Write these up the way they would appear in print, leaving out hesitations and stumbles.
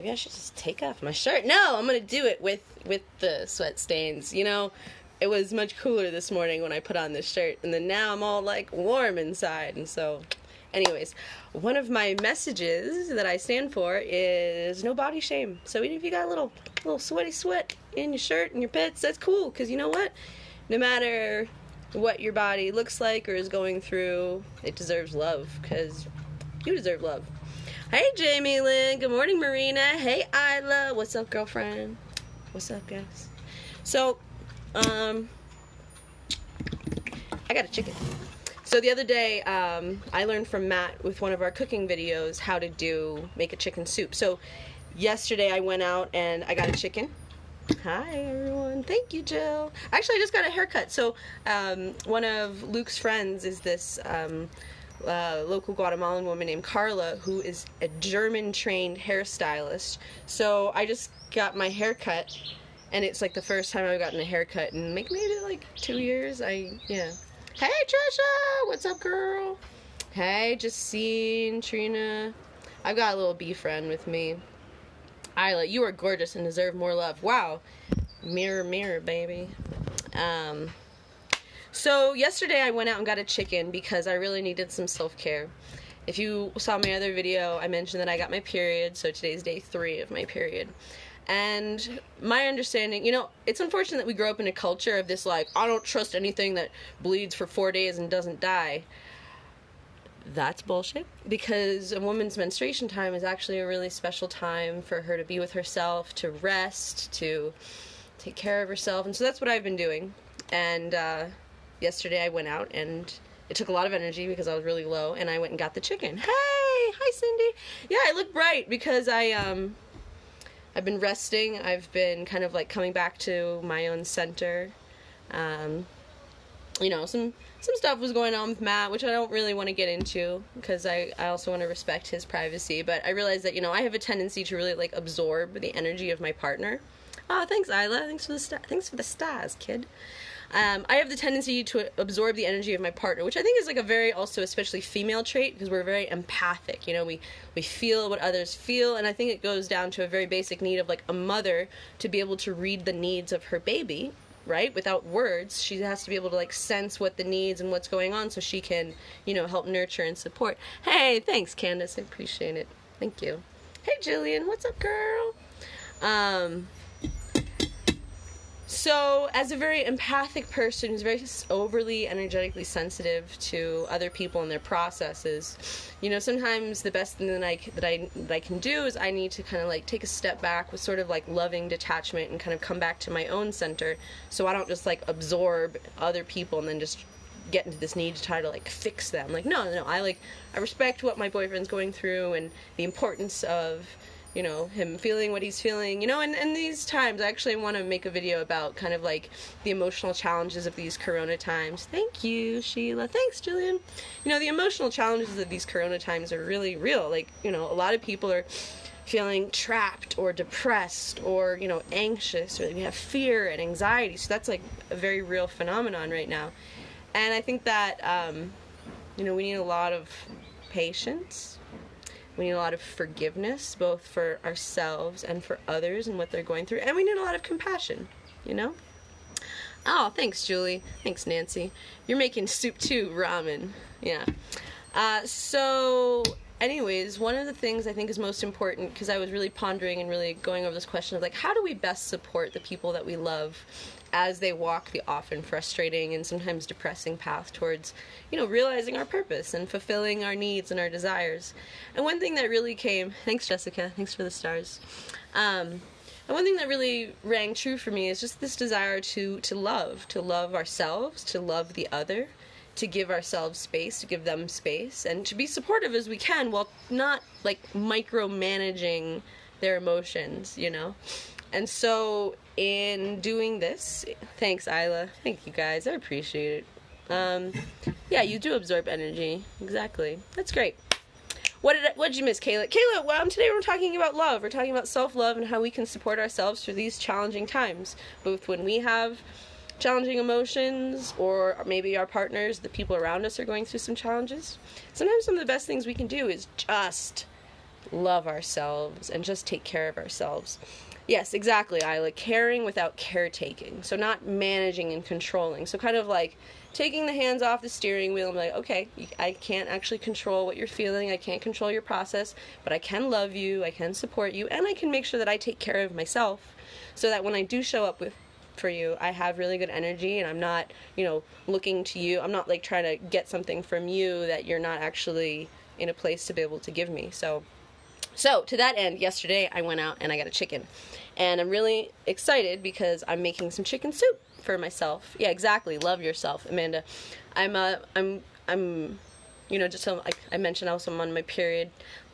Maybe I should just take off my shirt. No, I'm gonna do it with the sweat stains. You know, it was much cooler this morning when I put on this shirt, and then now I'm all like warm inside. And so, anyways, one of my messages that I stand for is no body shame. So even if you got a little sweaty sweat in your shirt and your pits, that's cool. Because you know what? No matter what your body looks like or is going through, it deserves love. Because you deserve love. Hey, Jamie Lynn. Good morning, Marina. Hey, Isla. What's up, girlfriend? What's up, guys? So, I got a chicken. So the other day, I learned from Matt with one of our cooking videos how to make a chicken soup. So yesterday I went out and I got a chicken. Hi, everyone. Thank you, Jill. Actually, I just got a haircut. So one of Luke's friends is this local Guatemalan woman named Carla, who is a German-trained hairstylist. So I just got my haircut, and it's like the first time I've gotten a haircut in maybe like 2 years. Yeah. Hey, Trisha! What's up, girl? Hey, Justine, Trina. I've got a little bee friend with me. Isla, you are gorgeous and deserve more love. Wow. Mirror, mirror, baby. So yesterday I went out and got a chicken because I really needed some self-care. If you saw my other video, I mentioned that I got my period, so today's day 3 of my period. And my understanding, you know, it's unfortunate that we grow up in a culture of this, like, I don't trust anything that bleeds for 4 days and doesn't die. That's bullshit, because a woman's menstruation time is actually a really special time for her to be with herself, to rest, to take care of herself, and so that's what I've been doing. And yesterday I went out, and it took a lot of energy because I was really low, and I went and got the chicken. Hey! Hi, Cindy! Yeah, I look bright because I've been resting. I've been kind of like coming back to my own center. You know, some stuff was going on with Matt, which I don't really want to get into because I also want to respect his privacy. But I realized that, you know, I have a tendency to really like absorb the energy of my partner. Oh, thanks, Isla. Thanks for the stars, kid. I have the tendency to absorb the energy of my partner, which I think is like a very also especially female trait because we're very empathic. You know, we feel what others feel, and I think it goes down to a very basic need of like a mother to be able to read the needs of her baby, right? Without words, she has to be able to like sense what the needs and what's going on so she can, you know, help nurture and support. Hey, thanks, Candace. I appreciate it. Thank you. Hey, Jillian. What's up, girl? So, as a very empathic person who's very overly energetically sensitive to other people and their processes, you know, sometimes the best thing that I can do is I need to kind of like take a step back with sort of like loving detachment and kind of come back to my own center, so I don't just like absorb other people and then just get into this need to try to like fix them. Like, no, I respect what my boyfriend's going through and the importance of, you know, him feeling what he's feeling, you know, and these times, I actually want to make a video about kind of like the emotional challenges of these corona times. Thank you, Sheila. Thanks, Jillian. You know, the emotional challenges of these corona times are really real. Like, you know, a lot of people are feeling trapped or depressed or, you know, anxious, or they have fear and anxiety. So that's like a very real phenomenon right now. And I think that, you know, we need a lot of patience. We need a lot of forgiveness, both for ourselves and for others and what they're going through. And we need a lot of compassion, you know? Oh, thanks, Julie. Thanks, Nancy. You're making soup too, ramen. Yeah. So, anyways, one of the things I think is most important, because I was really pondering and really going over this question of, like, how do we best support the people that we love as they walk the often frustrating and sometimes depressing path towards, you know, realizing our purpose and fulfilling our needs and our desires. And one thing that really came, thanks, Jessica, thanks for the stars, and one thing that really rang true for me is just this desire to love ourselves, to love the other, to give ourselves space, to give them space, and to be supportive as we can while not, like, micromanaging their emotions, you know? And so, in doing this, thanks, Isla. Thank you, guys. I appreciate it. Yeah, you do absorb energy. Exactly. That's great. What did you miss, Kayla? Kayla, today we're talking about love. We're talking about self-love and how we can support ourselves through these challenging times, both when we have challenging emotions, or maybe our partners, the people around us, are going through some challenges. Sometimes some of the best things we can do is just love ourselves and just take care of ourselves. Yes, exactly. I like caring without caretaking. So not managing and controlling. So kind of like taking the hands off the steering wheel and be like, okay, I can't actually control what you're feeling. I can't control your process, but I can love you. I can support you. And I can make sure that I take care of myself so that when I do show up for you, I have really good energy and I'm not, looking to you. I'm not like trying to get something from you that you're not actually in a place to be able to give me. So to that end, yesterday I went out and I got a chicken. And I'm really excited because I'm making some chicken soup for myself. Yeah, exactly. Love yourself, Amanda. I'm just so like I mentioned also I'm on my period.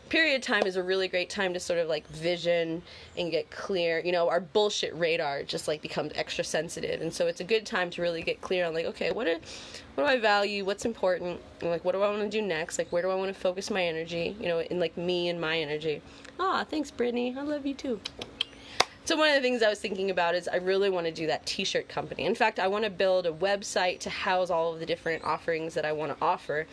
Period time is a really great time to sort of like vision and get clear. Our bullshit radar just like becomes extra sensitive. And so it's a good time to really get clear on like, okay, what do I value? What's important? And like, what do I want to do next? Like, where do I want to focus my energy? In like me and my energy. Thanks, Brittany. I love you too. So one of the things I was thinking about is I really want to do that t-shirt company. In fact, I want to build a website to house all of the different offerings that I want to offer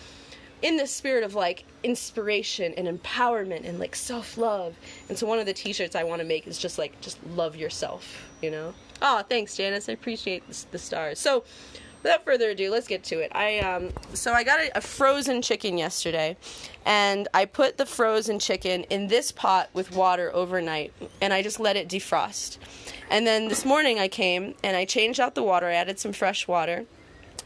in the spirit of like inspiration and empowerment and like self-love. And so one of the t-shirts I want to make is just love yourself, Thanks, Janice. I appreciate the stars. So without further ado, let's get to it. I got a frozen chicken yesterday, and I put the frozen chicken in this pot with water overnight, and I just let it defrost. And then this morning I came and I changed out the water. I added some fresh water.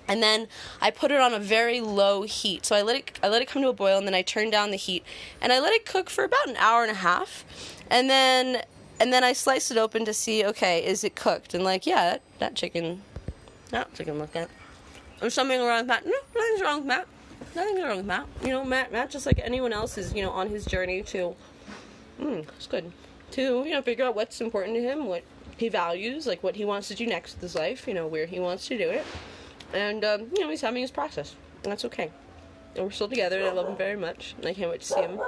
And then I put it on a very low heat. So I let it come to a boil, and then I turned down the heat, and I let it cook for about an hour and a half. And then I sliced it open to see, okay, is it cooked? And like, yeah, that chicken looked at. There's something wrong with Matt. No, nothing's wrong with Matt. Nothing's wrong with Matt. Matt, just like anyone else, is, on his journey to, it's good, to, figure out what's important to him, what he values, like what he wants to do next with his life, where he wants to do it. And, he's having his process. And that's okay. And we're still together, and I love him very much. And I can't wait to see him.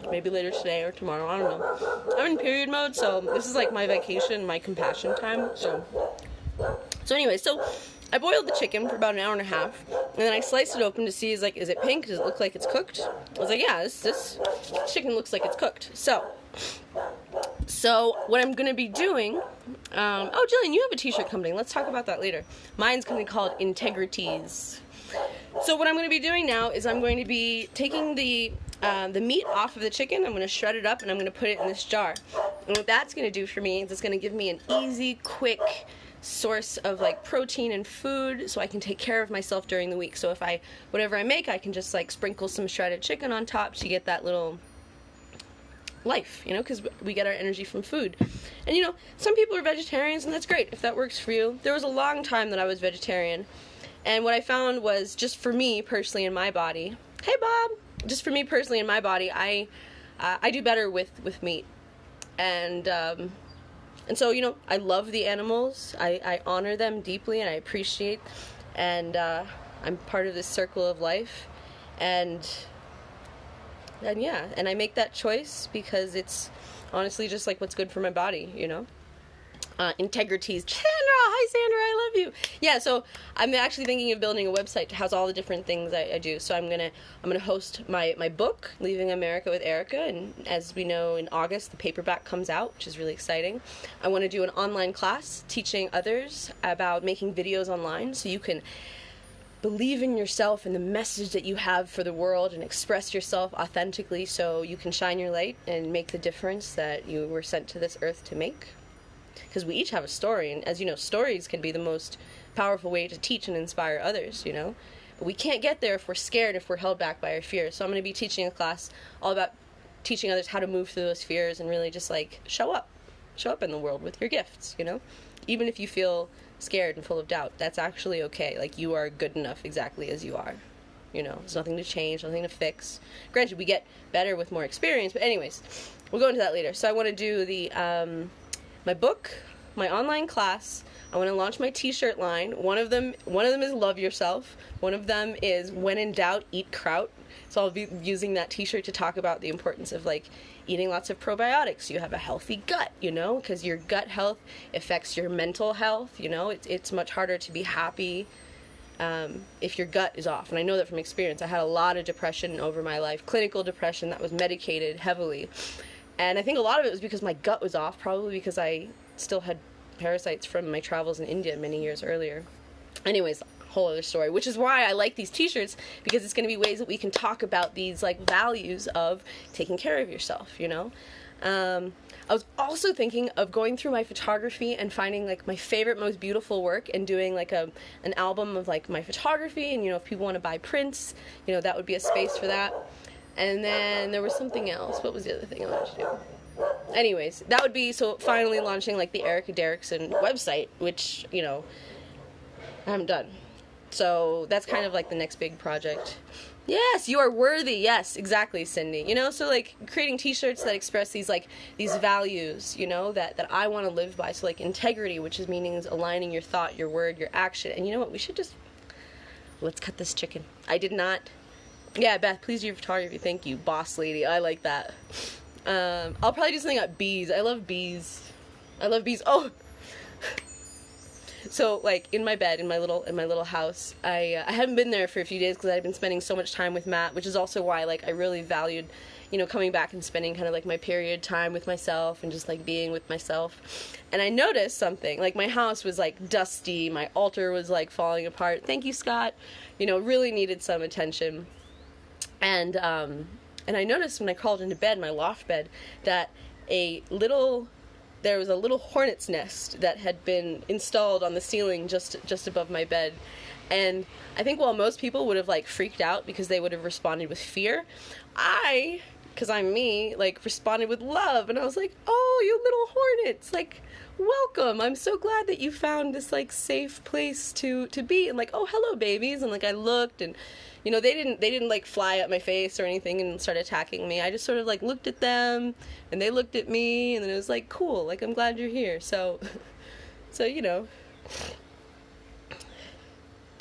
Maybe later today or tomorrow. I don't know. I'm in period mode, so this is like my vacation, my compassion time. So anyway, so I boiled the chicken for about an hour and a half. And then I sliced it open to see, is it pink? Does it look like it's cooked? I was like, yeah, this chicken looks like it's cooked. So what I'm going to be doing, Jillian, you have a t-shirt company. Let's talk about that later. Mine's going to be called Integrities. So what I'm going to be doing now is I'm going to be taking the meat off of the chicken. I'm going to shred it up, and I'm going to put it in this jar. And what that's going to do for me is it's going to give me an easy, quick source of like protein and food, so I can take care of myself during the week. So whatever I make, I can just like sprinkle some shredded chicken on top to get that little life, because we get our energy from food. And some people are vegetarians, and that's great if that works for you. There was a long time that I was vegetarian, and what I found was, just for me personally in my body, hey Bob, just for me personally in my body, I do better with meat. And so I love the animals. I honor them deeply, and I appreciate, and I'm part of this circle of life, and I make that choice because it's honestly just like what's good for my body, Integrities. Sandra, hi Sandra, I love you. Yeah, so I'm actually thinking of building a website to house all the different things I do. So I'm gonna host my book, Leaving America with Erica, and as we know, in August the paperback comes out, which is really exciting. I want to do an online class teaching others about making videos online, so you can believe in yourself and the message that you have for the world and express yourself authentically so you can shine your light and make the difference that you were sent to this earth to make. Because we each have a story, and as you know, stories can be the most powerful way to teach and inspire others, But we can't get there if we're scared, if we're held back by our fears. So I'm going to be teaching a class all about teaching others how to move through those fears and really just like show up in the world with your gifts, Even if you feel scared and full of doubt, that's actually okay. Like, you are good enough exactly as you are. There's nothing to change, nothing to fix. Granted, we get better with more experience, but anyways, we'll go into that later. So I want to do my book, my online class. I want to launch my t-shirt line. One of them is Love Yourself. One of them is When in Doubt, Eat Kraut. So I'll be using that t-shirt to talk about the importance of like eating lots of probiotics. You have a healthy gut, because your gut health affects your mental health. It's much harder to be happy if your gut is off. And I know that from experience. I had a lot of depression over my life, clinical depression that was medicated heavily. And I think a lot of it was because my gut was off, probably because I still had parasites from my travels in India many years earlier. Anyways, whole other story, which is why I like these t-shirts, because it's going to be ways that we can talk about these like values of taking care of yourself, you know. I was also thinking of going through my photography and finding like my favorite, most beautiful work and doing like an album of like my photography, and you know, if people want to buy prints, you know, that would be a space for that. And then there was something else. What was the other thing I wanted to do? Anyways, that would be, so finally launching like the Erica Derrickson website, which, you know, I haven't done. So that's kind of like the next big project. Yes, you are worthy. Yes, exactly, Cindy. You know, so like creating t-shirts that express these values, you know, that I want to live by. So like integrity, which is meaning aligning your thought, your word, your action. And you know what? We should just, let's cut this chicken. I did not. Yeah, Beth, please do your photography. Thank you, boss lady. I like that. I'll probably do something about bees. I love bees. I love bees. Oh. So, like, in my bed, in my little house, I haven't been there for a few days because I've been spending so much time with Matt, which is also why, like, I really valued, you know, coming back and spending kind of, like, my period time with myself and just, like, being with myself. And I noticed something. Like, my house was, like, dusty. My altar was, like, falling apart. Thank you, Scott. You know, really needed some attention. And I noticed when I crawled into bed, my loft bed, that there was a little hornet's nest that had been installed on the ceiling just above my bed. And I think while most people would have like freaked out because they would have responded with fear, because I'm me, like responded with love. And I was like, oh, you little hornets, like, welcome. I'm so glad that you found this like safe place to be. And like, oh, hello, babies. And like I looked, and you know, they didn't like fly at my face or anything and start attacking me. I just sort of like looked at them and they looked at me, and then it was like, cool, like I'm glad you're here. So you know,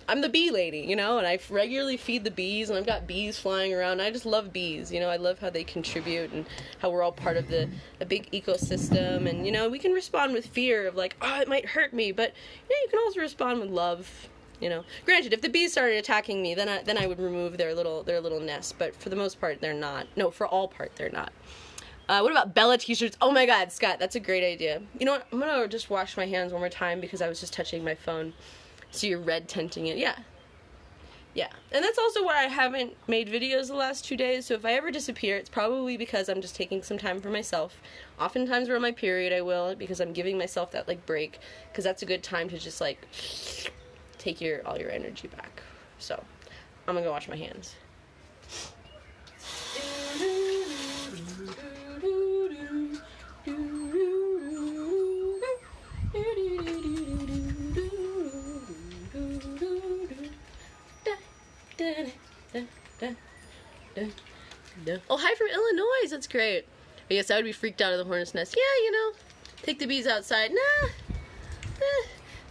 I'm the bee lady, you know, and I regularly feed the bees, and I've got bees flying around. I just love bees, you know. I love how they contribute and how we're all part of a big ecosystem. And you know, we can respond with fear of like, oh, it might hurt me, but you know, you can also respond with love. You know, granted, if the bees started attacking me, then I would remove their little nest. But for the most part, they're not. No, for all part, they're not. What about Bella t-shirts? Oh my God, Scott, that's a great idea. You know what? I'm gonna just wash my hands one more time because I was just touching my phone. So you're red tinting it. Yeah. And that's also why I haven't made videos the last 2 days. So if I ever disappear, it's probably because I'm just taking some time for myself. Oftentimes around my period, I will, because I'm giving myself that like break, because that's a good time to just like take all your energy back. So I'm gonna go wash my hands. Oh, hi from Illinois. That's great. I guess I would be freaked out of the hornet's nest. Yeah, you know, take the bees outside. Nah.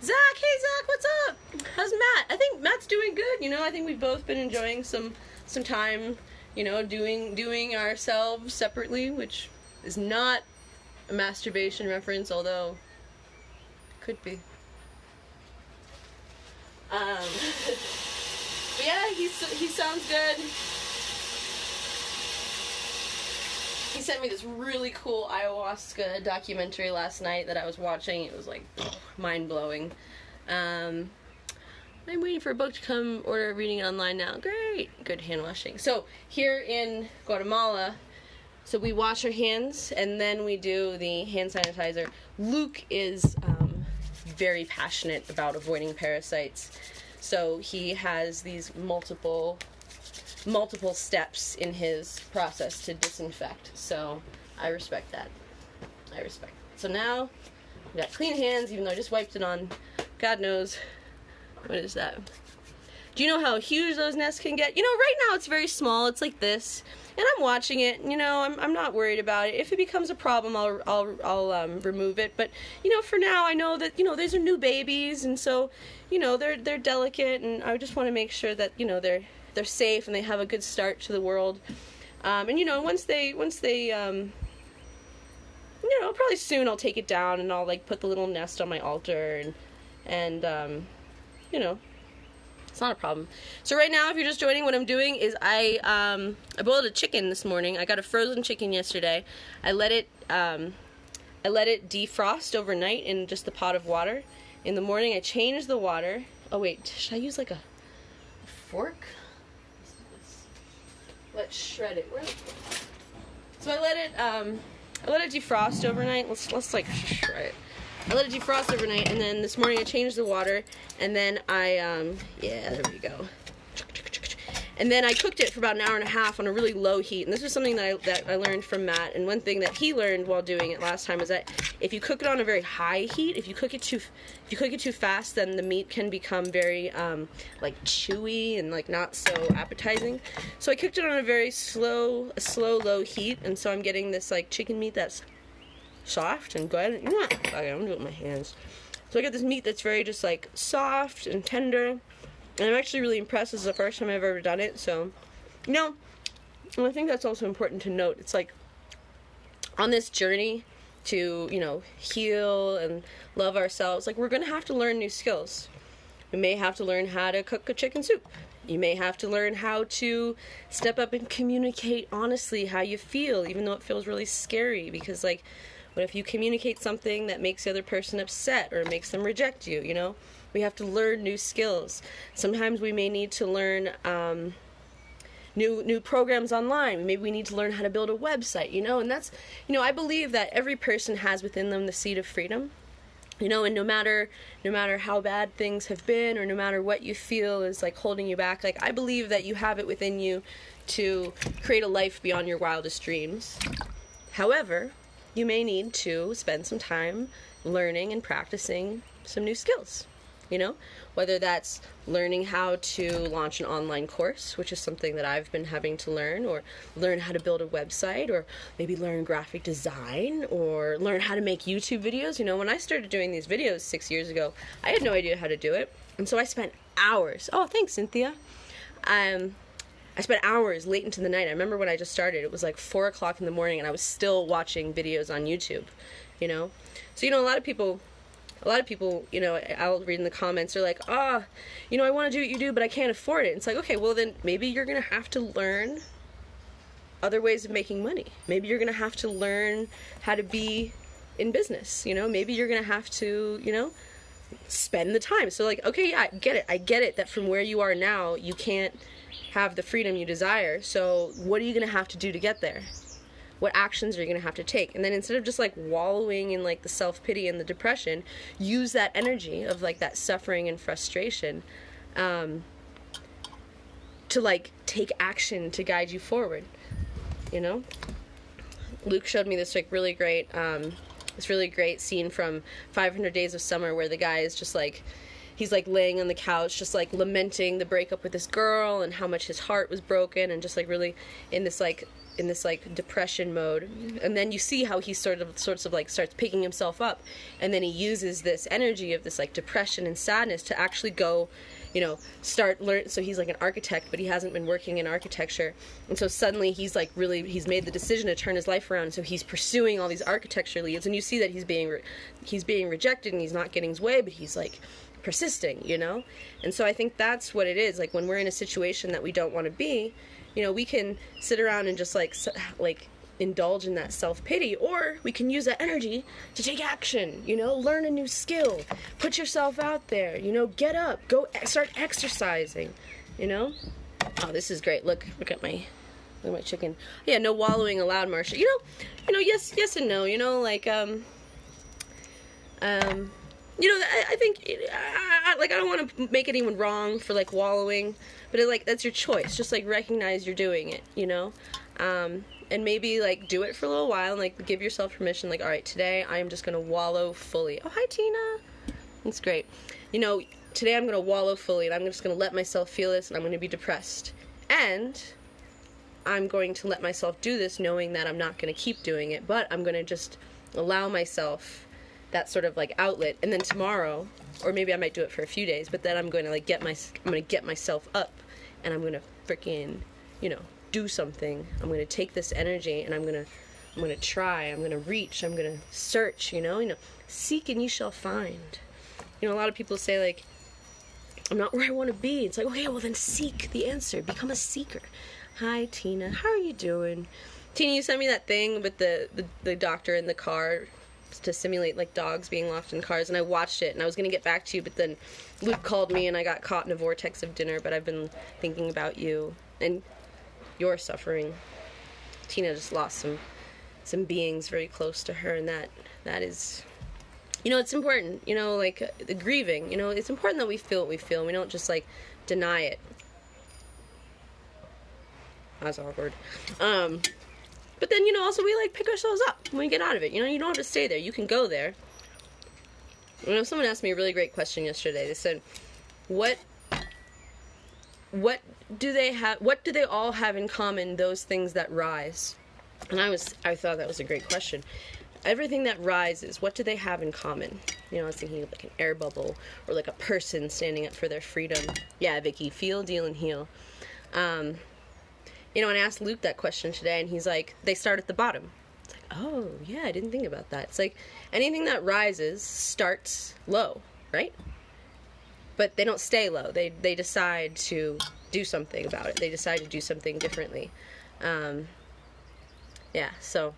Zach, hey Zach, what's up? How's Matt? I think Matt's doing good. You know, I think we've both been enjoying some time, you know, doing ourselves separately, which is not a masturbation reference, although it could be. But yeah, he sounds good. He sent me this really cool ayahuasca documentary last night that I was watching. It was like mind-blowing. I'm waiting for a book to come, order reading it online now. Great. Good hand washing. So here in Guatemala, so we wash our hands and then we do the hand sanitizer. Luke is very passionate about avoiding parasites. So he has these multiple steps in his process to disinfect. So I respect that. So now we got clean hands, even though I just wiped it on. God knows, what is that? Do you know how huge those nests can get? You know, right now it's very small. It's like this, and I'm watching it. You know, I'm not worried about it. If it becomes a problem, I'll remove it. But you know, for now, I know that, you know, these are new babies, and so, you know, they're delicate, and I just want to make sure that, you know, they're safe and they have a good start to the world. And you know, once they you know, probably soon I'll take it down and I'll like put the little nest on my altar and you know, It's not a problem. So right now, if you're just joining, what I'm doing is I boiled a chicken this morning. I got a frozen chicken yesterday. I let it defrost overnight in just the pot of water. In the morning, I changed the water. Oh wait, should I use like a fork? Let's shred it. So I let it defrost overnight. Let's like shred it. I let it defrost overnight, and then this morning I changed the water, and then yeah, there we go. And then I cooked it for about an hour and a half on a really low heat. And this was something that I learned from Matt. And one thing that he learned while doing it last time was that if you cook it on a very high heat, if you cook it too fast, then the meat can become very like chewy and like not so appetizing. So I cooked it on a very slow, low heat, and so I'm getting this like chicken meat that's soft and good. Okay, I'm gonna do it with my hands. So I got this meat that's very just like soft and tender. And I'm actually really impressed. This is the first time I've ever done it. So, you know, and I think that's also important to note. It's like on this journey to, you know, heal and love ourselves, like we're going to have to learn new skills. We may have to learn how to cook a chicken soup. You may have to learn how to step up and communicate honestly how you feel, even though it feels really scary. Because, like, what if you communicate something that makes the other person upset or makes them reject you, you know? We have to learn new skills. Sometimes we may need to learn new programs online. Maybe we need to learn how to build a website, you know? And that's, you know, I believe that every person has within them the seed of freedom. You know, and no matter how bad things have been, or no matter what you feel is like holding you back, like I believe that you have it within you to create a life beyond your wildest dreams. However, you may need to spend some time learning and practicing some new skills. You know, whether that's learning how to launch an online course, which is something that I've been having to learn, or learn how to build a website, or maybe learn graphic design, or learn how to make YouTube videos. You know, when I started doing these videos 6 years ago, I had no idea how to do it. And so I spent hours. Oh, thanks, Cynthia. I spent hours late into the night. I remember when I just started, it was like 4 o'clock in the morning, and I was still watching videos on YouTube, you know. So, you know, a lot of people, you know, I'll read in the comments, they're like, you know, I want to do what you do, but I can't afford it. It's like, okay, well then maybe you're going to have to learn other ways of making money. Maybe you're going to have to learn how to be in business, you know. Maybe you're going to have to, you know, spend the time. So like, okay, yeah, I get it that from where you are now, you can't have the freedom you desire. So what are you going to have to do to get there? What actions are you going to have to take? And then instead of just like wallowing in like the self-pity and the depression, use that energy of like that suffering and frustration to like take action to guide you forward, you know? Luke showed me this like really great scene from 500 Days of Summer, where the guy is just like, he's like laying on the couch just like lamenting the breakup with this girl and how much his heart was broken, and just like really in this depression mode. And then you see how he sorts of like starts picking himself up, and then he uses this energy of this like depression and sadness to actually go, you know, so he's like an architect, but he hasn't been working in architecture, and so suddenly he's like he's made the decision to turn his life around, so he's pursuing all these architecture leads, and you see that he's being rejected and he's not getting his way, but he's like persisting, you know. And so I think that's what it is, like when we're in a situation that we don't want to be, you know, we can sit around and just like indulge in that self-pity, or we can use that energy to take action, you know, learn a new skill, put yourself out there, you know, get up, go start exercising, you know. Oh, this is great. Look at my chicken. Yeah, no wallowing allowed, Marsha. You know, yes and no, you know, like you know, I think, I don't want to make anyone wrong for, like, wallowing, but, that's your choice. Just, like, recognize you're doing it, you know? And maybe, like, do it for a little while and, like, give yourself permission, like, all right, today I am just going to wallow fully. Oh, hi, Tina. That's great. You know, today I'm going to wallow fully, and I'm just going to let myself feel this, and I'm going to be depressed. And I'm going to let myself do this knowing that I'm not going to keep doing it, but I'm going to just allow myself that sort of like outlet, and then tomorrow, or maybe I might do it for a few days, but then I'm going to like get myself up, and I'm going to freaking, you know, do something. I'm going to take this energy, and I'm going to try, I'm going to reach, I'm going to search, you know, seek and you shall find. You know, a lot of people say like, I'm not where I want to be. It's like, okay, well then seek the answer. Become a seeker. Hi, Tina. How are you doing? Tina, you sent me that thing with the doctor in the car to simulate like dogs being lost in cars, and I watched it, and I was going to get back to you, but then Luke called me and I got caught in a vortex of dinner. But I've been thinking about you and your suffering. Tina just lost some beings very close to her, and that is, it's important, like the grieving, it's important that we feel what we feel, and we don't just like deny it. That's awkward. But then, also we like pick ourselves up when we get out of it. You don't have to stay there. You can go there. Someone asked me a really great question yesterday. They said, what do they all have in common, those things that rise? And I thought that was a great question. Everything that rises, what do they have in common? I was thinking of like an air bubble, or like a person standing up for their freedom. Yeah, Vicky, feel, deal, and heal. And I asked Luke that question today, and he's like, they start at the bottom. It's like, oh, yeah, I didn't think about that. It's like, anything that rises starts low, right? But they don't stay low. They decide to do something about it. They decide to do something differently. So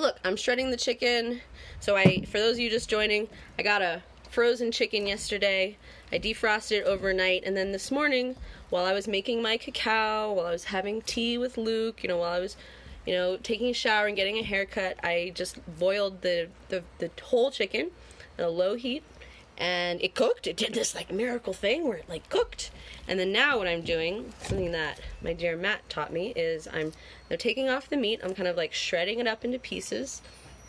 look, I'm shredding the chicken. So for those of you just joining, I got a frozen chicken yesterday. I defrosted it overnight, and then this morning, while I was making my cacao, while I was having tea with Luke, while I was, taking a shower and getting a haircut, I just boiled the whole chicken at a low heat, and it cooked. It did this like miracle thing where it like cooked. And then now what I'm doing, something that my dear Matt taught me, is I'm taking off the meat. I'm kind of like shredding it up into pieces,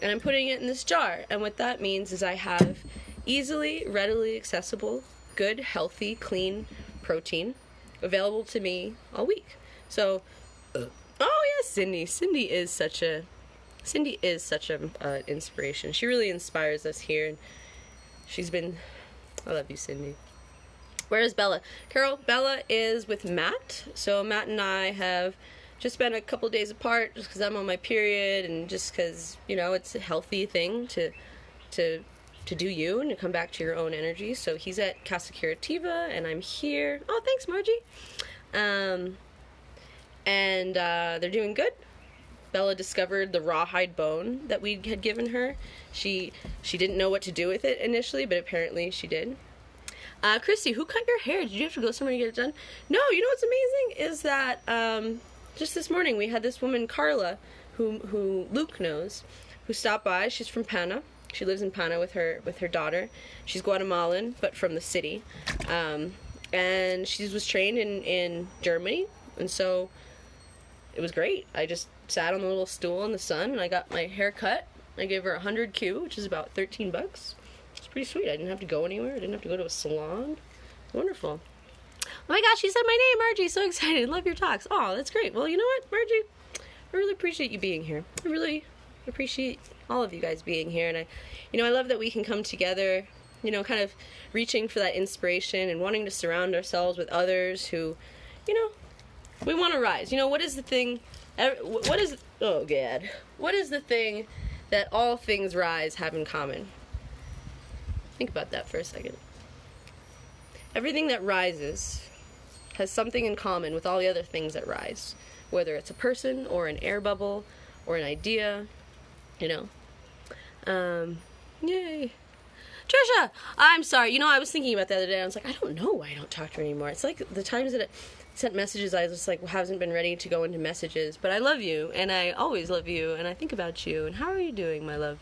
and I'm putting it in this jar. And what that means is I have easily, readily accessible, good, healthy, clean protein available to me all week. So, oh yeah, Cindy is such a inspiration. She really inspires us here, and I love you, Cindy. Where is Bella? Carol, Bella is with Matt. So Matt and I have just been a couple days apart, just because I'm on my period, and just because it's a healthy thing to do you and to come back to your own energy. So he's at Casa Curativa, and I'm here. Oh, thanks, Margie. And they're doing good. Bella discovered the rawhide bone that we had given her. She didn't know what to do with it initially, but apparently she did. Christy, who cut your hair? Did you have to go somewhere to get it done? No, what's amazing is that just this morning we had this woman, Carla, who Luke knows, who stopped by. She's from Pana. She lives in Pana with her daughter. She's Guatemalan, but from the city. And she was trained in Germany, and so it was great. I just sat on the little stool in the sun, and I got my hair cut. I gave her 100 Q, which is about $13. It's pretty sweet. I didn't have to go anywhere. I didn't have to go to a salon. Wonderful. Oh my gosh, she said my name, Margie. So excited. Love your talks. Oh, that's great. Well, you know what, Margie? I really appreciate you being here. I really appreciate all of you guys being here. And I love that we can come together, kind of reaching for that inspiration and wanting to surround ourselves with others who, we want to rise. What is the thing, what is the thing that all things rise have in common? Think about that for a second. Everything that rises has something in common with all the other things that rise, whether it's a person or an air bubble or an idea, Yay. Trisha, I'm sorry. I was thinking about the other day. I was like, I don't know why I don't talk to her anymore. It's like the times that I sent messages, I was just like, hasn't been ready to go into messages. But I love you, and I always love you, and I think about you. And how are you doing, my love?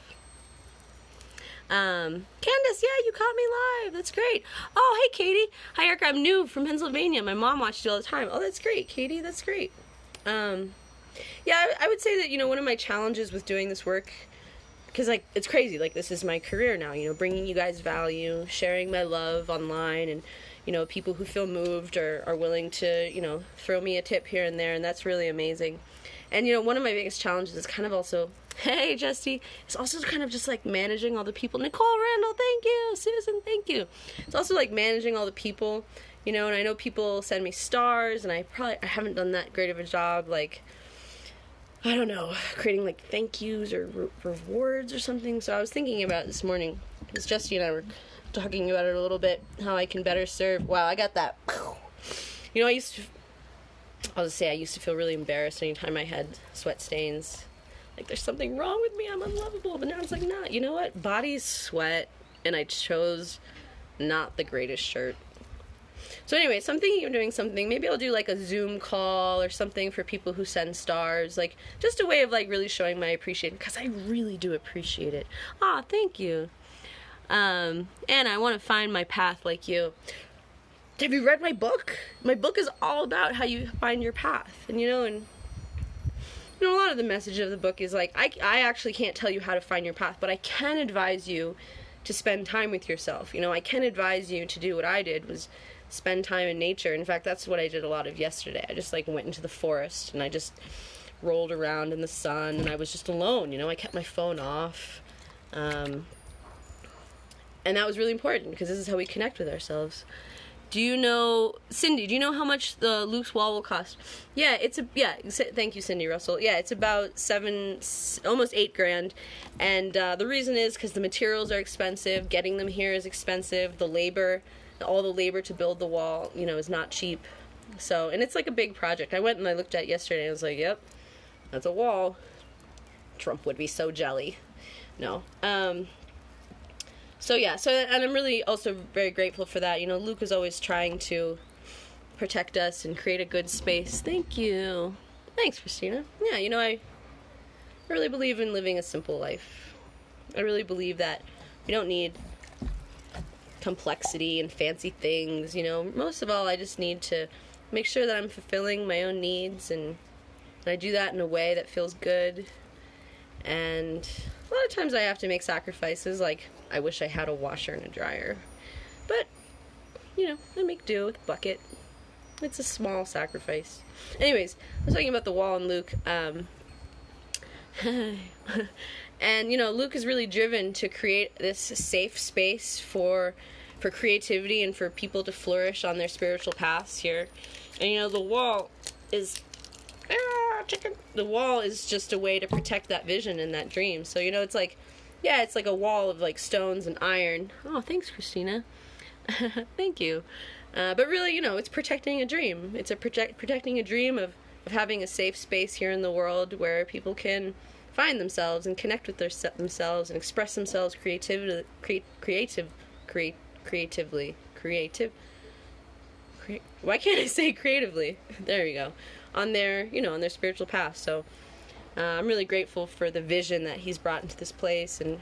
Candace, yeah, you caught me live. That's great. Oh, hey, Katie. Hi, Erica. I'm new from Pennsylvania. My mom watched you all the time. Oh, that's great, Katie. That's great. Yeah, I would say that, one of my challenges with doing this work, because, it's crazy. This is my career now, bringing you guys value, sharing my love online, and, people who feel moved or are willing to, throw me a tip here and there, and that's really amazing. And, one of my biggest challenges is kind of also, hey, Justy, it's also kind of just, managing all the people. Nicole Randall, thank you. Susan, thank you. It's also, managing all the people, and I know people send me stars, and I haven't done that great of a job, I don't know, creating, thank yous or rewards or something. So I was thinking about it this morning. because Jesse and I were talking about it a little bit, how I can better serve. Wow, I got that. You know, I'll just say I used to feel really embarrassed anytime I had sweat stains. Like, there's something wrong with me, I'm unlovable. But now it's like, nah, you know what? Bodies sweat, and I chose not the greatest shirt. So anyway, so I'm thinking of doing something. Maybe I'll do like a Zoom call or something for people who send stars. Like, just a way of like really showing my appreciation, because I really do appreciate it. Ah, thank you. And I want to find my path like you. Have you read my book? My book is all about how you find your path. And a lot of the message of the book is like, I actually can't tell you how to find your path, but I can advise you to spend time with yourself. I can advise you to do what I did, was spend time in nature. In fact, that's what I did a lot of yesterday. I just went into the forest and I just rolled around in the sun, and I was just alone. I kept my phone off. And that was really important, because this is how we connect with ourselves. Cindy, do you know how much the Luke's wall will cost? Yeah, thank you, Cindy Russell. Yeah, it's about almost $8,000. And the reason is because the materials are expensive, getting them here is expensive, all the labor to build the wall, is not cheap. So, and it's like a big project. I went and I looked at it yesterday and I was like, yep, that's a wall. Trump would be so jelly. No. And I'm really also very grateful for that. Luke is always trying to protect us and create a good space. Thank you. Thanks, Christina. Yeah, I really believe in living a simple life. I really believe that we don't need complexity and fancy things. Most of all, I just need to make sure that I'm fulfilling my own needs, and I do that in a way that feels good. And a lot of times I have to make sacrifices, like I wish I had a washer and a dryer. But, I make do with a bucket. It's a small sacrifice. Anyways, I was talking about the wall and Luke. And, Luke is really driven to create this safe space for creativity and for people to flourish on their spiritual paths here. And, the wall is... The wall is just a way to protect that vision and that dream. So, it's like, it's like a wall of like stones and iron. Oh, thanks, Christina. Thank you. But really, it's protecting a dream. It's protecting a dream of having a safe space here in the world where people can find themselves and connect with themselves and express themselves creatively. Why can't I say creatively? There you go. On their spiritual path. So I'm really grateful for the vision that he's brought into this place and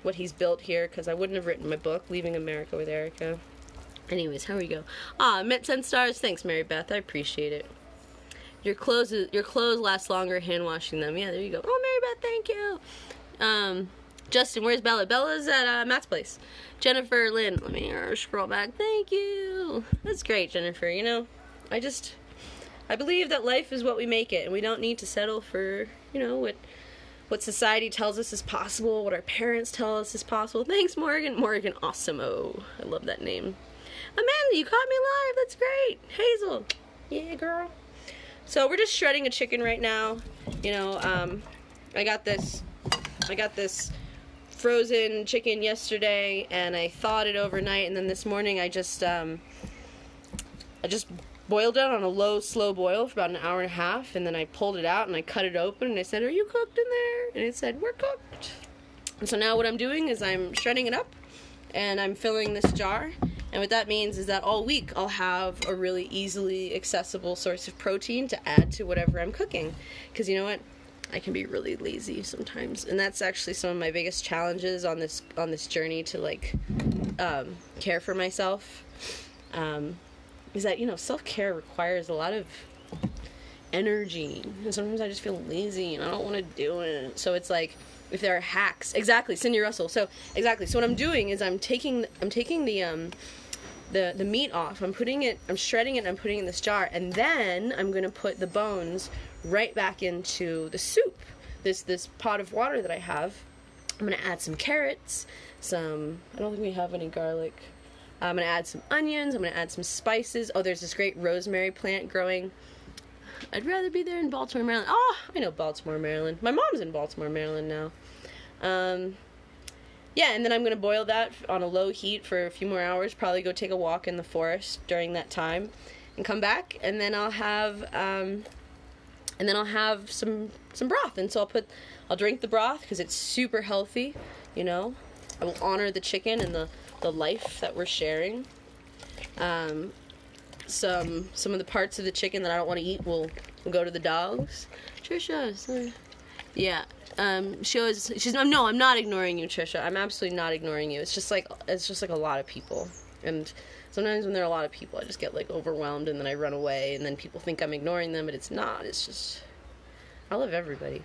what he's built here, because I wouldn't have written my book, Leaving America with Erica. Anyways, here we go. Met 10 stars. Thanks, Mary Beth. I appreciate it. Your clothes last longer hand washing them. Yeah, there you go. Oh, Mary Beth, thank you. Justin, where's Bella? Bella's at Matt's place. Jennifer Lynn, let me scroll back. Thank you. That's great, Jennifer. I believe that life is what we make it, and we don't need to settle for, what society tells us is possible, what our parents tell us is possible. Thanks, Morgan. Morgan Awesome-o. I love that name. Amanda, you caught me live. That's great. Hazel. Yeah, girl. So we're just shredding a chicken right now. I got this frozen chicken yesterday, and I thawed it overnight, and then this morning I just boiled it on a slow boil for about an hour and a half, and then I pulled it out and I cut it open and I said, "Are you cooked in there?" And it said, "We're cooked." And so now what I'm doing is I'm shredding it up and I'm filling this jar. And what that means is that all week I'll have a really easily accessible source of protein to add to whatever I'm cooking. Because you know what? I can be really lazy sometimes. And that's actually some of my biggest challenges on this journey to care for myself. Is that, self-care requires a lot of energy, and sometimes I just feel lazy and I don't want to do it. So it's like, if there are hacks, exactly, Cindy Russell. So what I'm doing is I'm taking the meat off, I'm shredding it, and I'm putting it in this jar, and then I'm going to put the bones right back into the soup, this pot of water that I have. I'm going to add some carrots, I don't think we have any garlic. I'm going to add some onions. I'm going to add some spices. Oh, there's this great rosemary plant growing. I'd rather be there in Baltimore, Maryland. Oh, I know Baltimore, Maryland. My mom's in Baltimore, Maryland now. yeah, and then I'm going to boil that on a low heat for a few more hours, probably go take a walk in the forest during that time, and come back, and then I'll have some broth. And so I'll drink the broth because it's super healthy, you know. I will honor the chicken and the life that we're sharing. Some of the parts of the chicken that I don't want to eat will go to the dogs. Trisha, sorry. Yeah. No, I'm not ignoring you, Trisha. I'm absolutely not ignoring you. It's just like a lot of people. And sometimes when there are a lot of people, I just get like overwhelmed and then I run away and then people think I'm ignoring them, but it's not. It's just, I love everybody.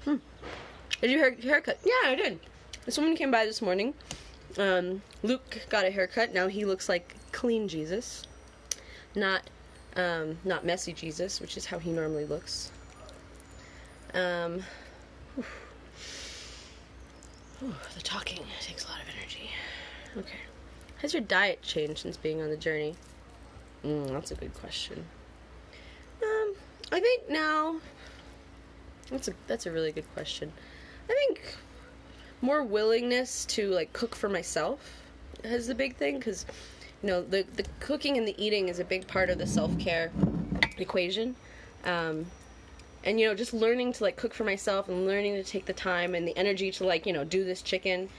Did you haircut? Yeah, I did. This woman came by this morning. Luke got a haircut. Now he looks like clean Jesus. Not messy Jesus, which is how he normally looks. The talking takes a lot of energy. Okay. Has your diet changed since being on the journey? That's a good question. I think now, that's a really good question. I think more willingness to like cook for myself is the big thing, because you know the cooking and the eating is a big part of the self-care equation. And, you know, just learning to, like, cook for myself and learning to take the time and the energy to, like, you know, do this chicken.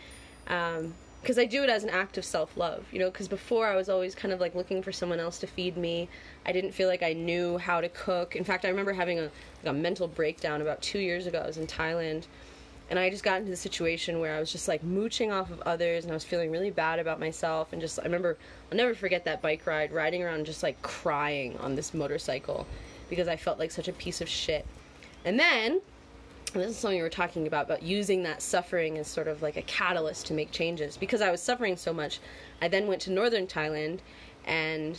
Because I do it as an act of self-love, you know, because before I was always kind of, like, looking for someone else to feed me. I didn't feel like I knew how to cook. In fact, I remember having a mental breakdown about 2 years ago. I was in Thailand, and I just got into the situation where I was just, like, mooching off of others, and I was feeling really bad about myself. And just, I remember, I'll never forget that bike ride, riding around just, like, crying on this motorcycle, because I felt like such a piece of shit. And then, and this is something we were talking about using that suffering as sort of like a catalyst to make changes. Because I was suffering so much, I then went to northern Thailand and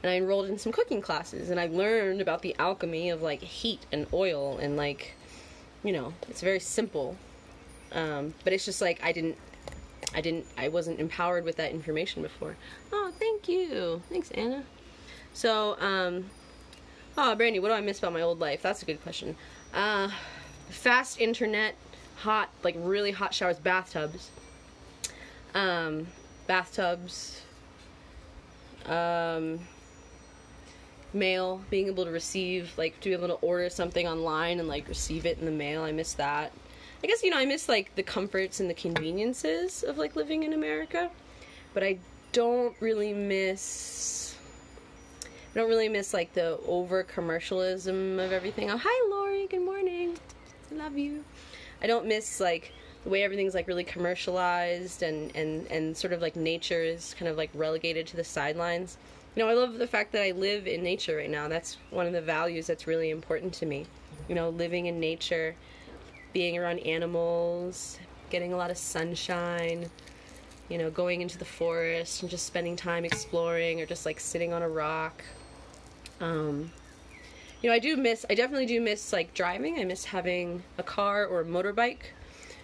I enrolled in some cooking classes. And I learned about the alchemy of like heat and oil and like, you know, it's very simple. But it's just like I wasn't empowered with that information before. Oh, thank you. Thanks, Anna. So, oh, Brandy, what do I miss about my old life? That's a good question. Fast internet, hot, like really hot showers, bathtubs. Mail, being able to receive, like, to be able to order something online and, like, receive it in the mail. I miss that. I guess, you know, I miss, like, the comforts and the conveniences of, like, living in America. But I don't really miss like the over commercialism of everything. Oh, hi Lori, good morning. I love you. I don't miss like the way everything's like really commercialized and sort of like nature is kind of like relegated to the sidelines. You know, I love the fact that I live in nature right now. That's one of the values that's really important to me. You know, living in nature, being around animals, getting a lot of sunshine, you know, going into the forest and just spending time exploring or just like sitting on a rock. You know, I definitely do miss like driving. I miss having a car or a motorbike.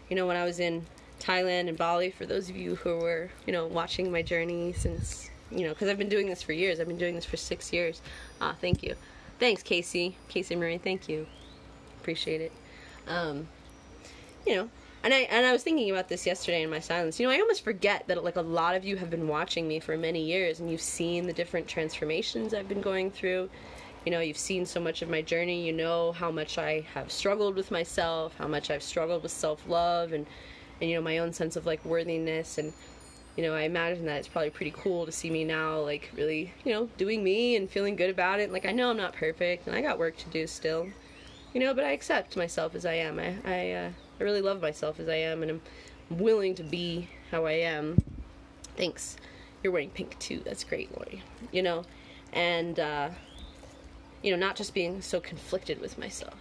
You know, when I was in Thailand and Bali, for those of you who were, you know, watching my journey since, you know, because I've been doing this for years. I've been doing this for 6 years. Thank you. Thanks, Casey Marie. Thank you. Appreciate it. You know, and I was thinking about this yesterday in my silence. You know, I almost forget that like a lot of you have been watching me for many years and you've seen the different transformations I've been going through. You know, you've seen so much of my journey. You know how much I have struggled with myself, how much I've struggled with self-love and you know, my own sense of like worthiness. And, you know, I imagine that it's probably pretty cool to see me now, like really, you know, doing me and feeling good about it. Like, I know I'm not perfect and I got work to do still, you know, but I accept myself as I am. I really love myself as I am, and I'm willing to be how I am. Thanks. You're wearing pink too. That's great, Lori. You know, and, you know, not just being so conflicted with myself.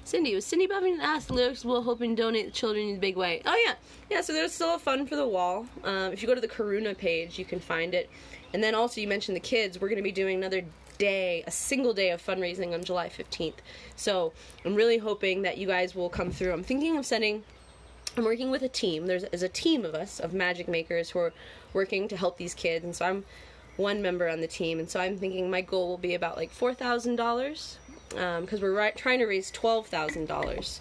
Cindy, was Cindy Buffington asked lyrics will hoping to donate to children in a big way? Oh, yeah. Yeah, so there's still a fund for the wall. If you go to the Karuna page, you can find it. And then also you mentioned the kids. We're going to be doing another day, a single day of fundraising on July 15th. So I'm really hoping that you guys will come through. I'm working with a team. There's a team of us, of magic makers, who are working to help these kids. And so I'm one member on the team. And so I'm thinking my goal will be about like $4,000. Because we're trying to raise $12,000.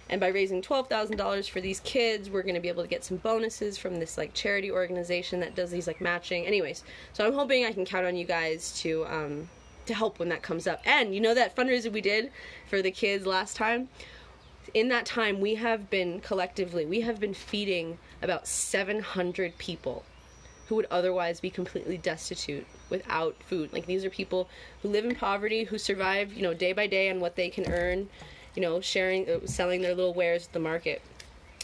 And by raising $12,000 for these kids, we're going to be able to get some bonuses from this like charity organization that does these like matching. Anyways, so I'm hoping I can count on you guys to help when that comes up. And you know that fundraiser we did for the kids last time? In that time, we have been feeding about 700 people who would otherwise be completely destitute without food. Like, these are people who live in poverty, who survive, you know, day by day on what they can earn, you know, selling their little wares at the market.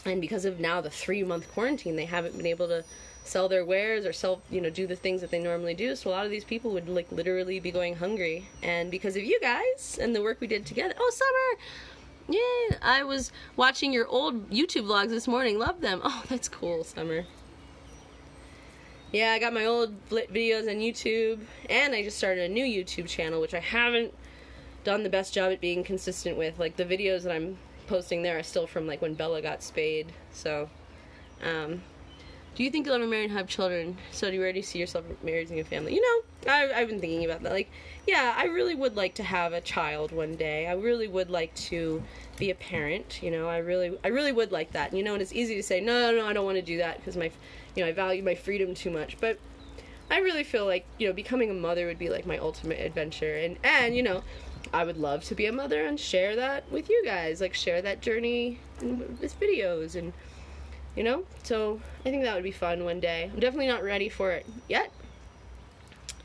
And because of now the 3-month quarantine, they haven't been able to sell their wares or do the things that they normally do. So a lot of these people would like literally be going hungry. And because of you guys and the work we did together. Oh, Summer! Yeah, I was watching your old YouTube vlogs this morning. Love them. Oh, that's cool, Summer. Yeah, I got my old videos on YouTube, and I just started a new YouTube channel, which I haven't done the best job at being consistent with. Like, the videos that I'm posting there are still from, like, when Bella got spayed. So, do you think you'll ever marry and have children? So do you already see yourself raising a family? You know, I've been thinking about that. Like, yeah, I really would like to have a child one day. I really would like to be a parent. You know, I really would like that. You know, and it's easy to say, no, I don't want to do that because I value my freedom too much. But I really feel like, you know, becoming a mother would be like my ultimate adventure. And you know, I would love to be a mother and share that with you guys. Like, share that journey with videos and, you know, so I think that would be fun one day. I'm definitely not ready for it yet.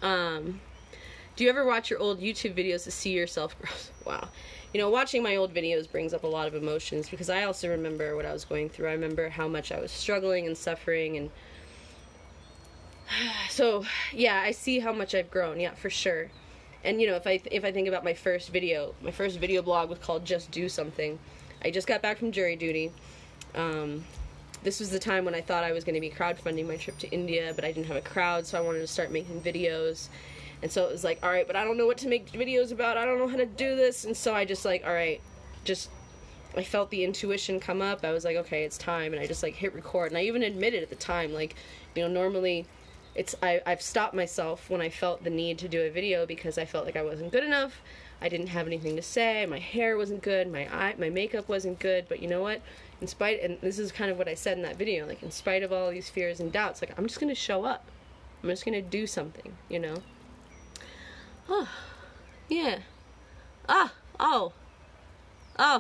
Do you ever watch your old YouTube videos to see yourself grow? Wow. You know, watching my old videos brings up a lot of emotions because I also remember what I was going through. I remember how much I was struggling and suffering, and so yeah, I see how much I've grown. Yeah, for sure. And you know, if I think about my first video blog was called Just Do Something. I just got back from jury duty. This was the time when I thought I was going to be crowdfunding my trip to India, but I didn't have a crowd, so I wanted to start making videos. And so it was like, all right, but I don't know what to make videos about. I don't know how to do this. And so I just like, all right, I felt the intuition come up. I was like, okay, it's time. And I just like hit record. And I even admitted at the time, like, you know, normally I've stopped myself when I felt the need to do a video because I felt like I wasn't good enough. I didn't have anything to say. My hair wasn't good. My makeup wasn't good. But you know what? And this is kind of what I said in that video, like, in spite of all these fears and doubts, like, I'm just going to show up. I'm just going to do something, you know? Oh, yeah. Oh,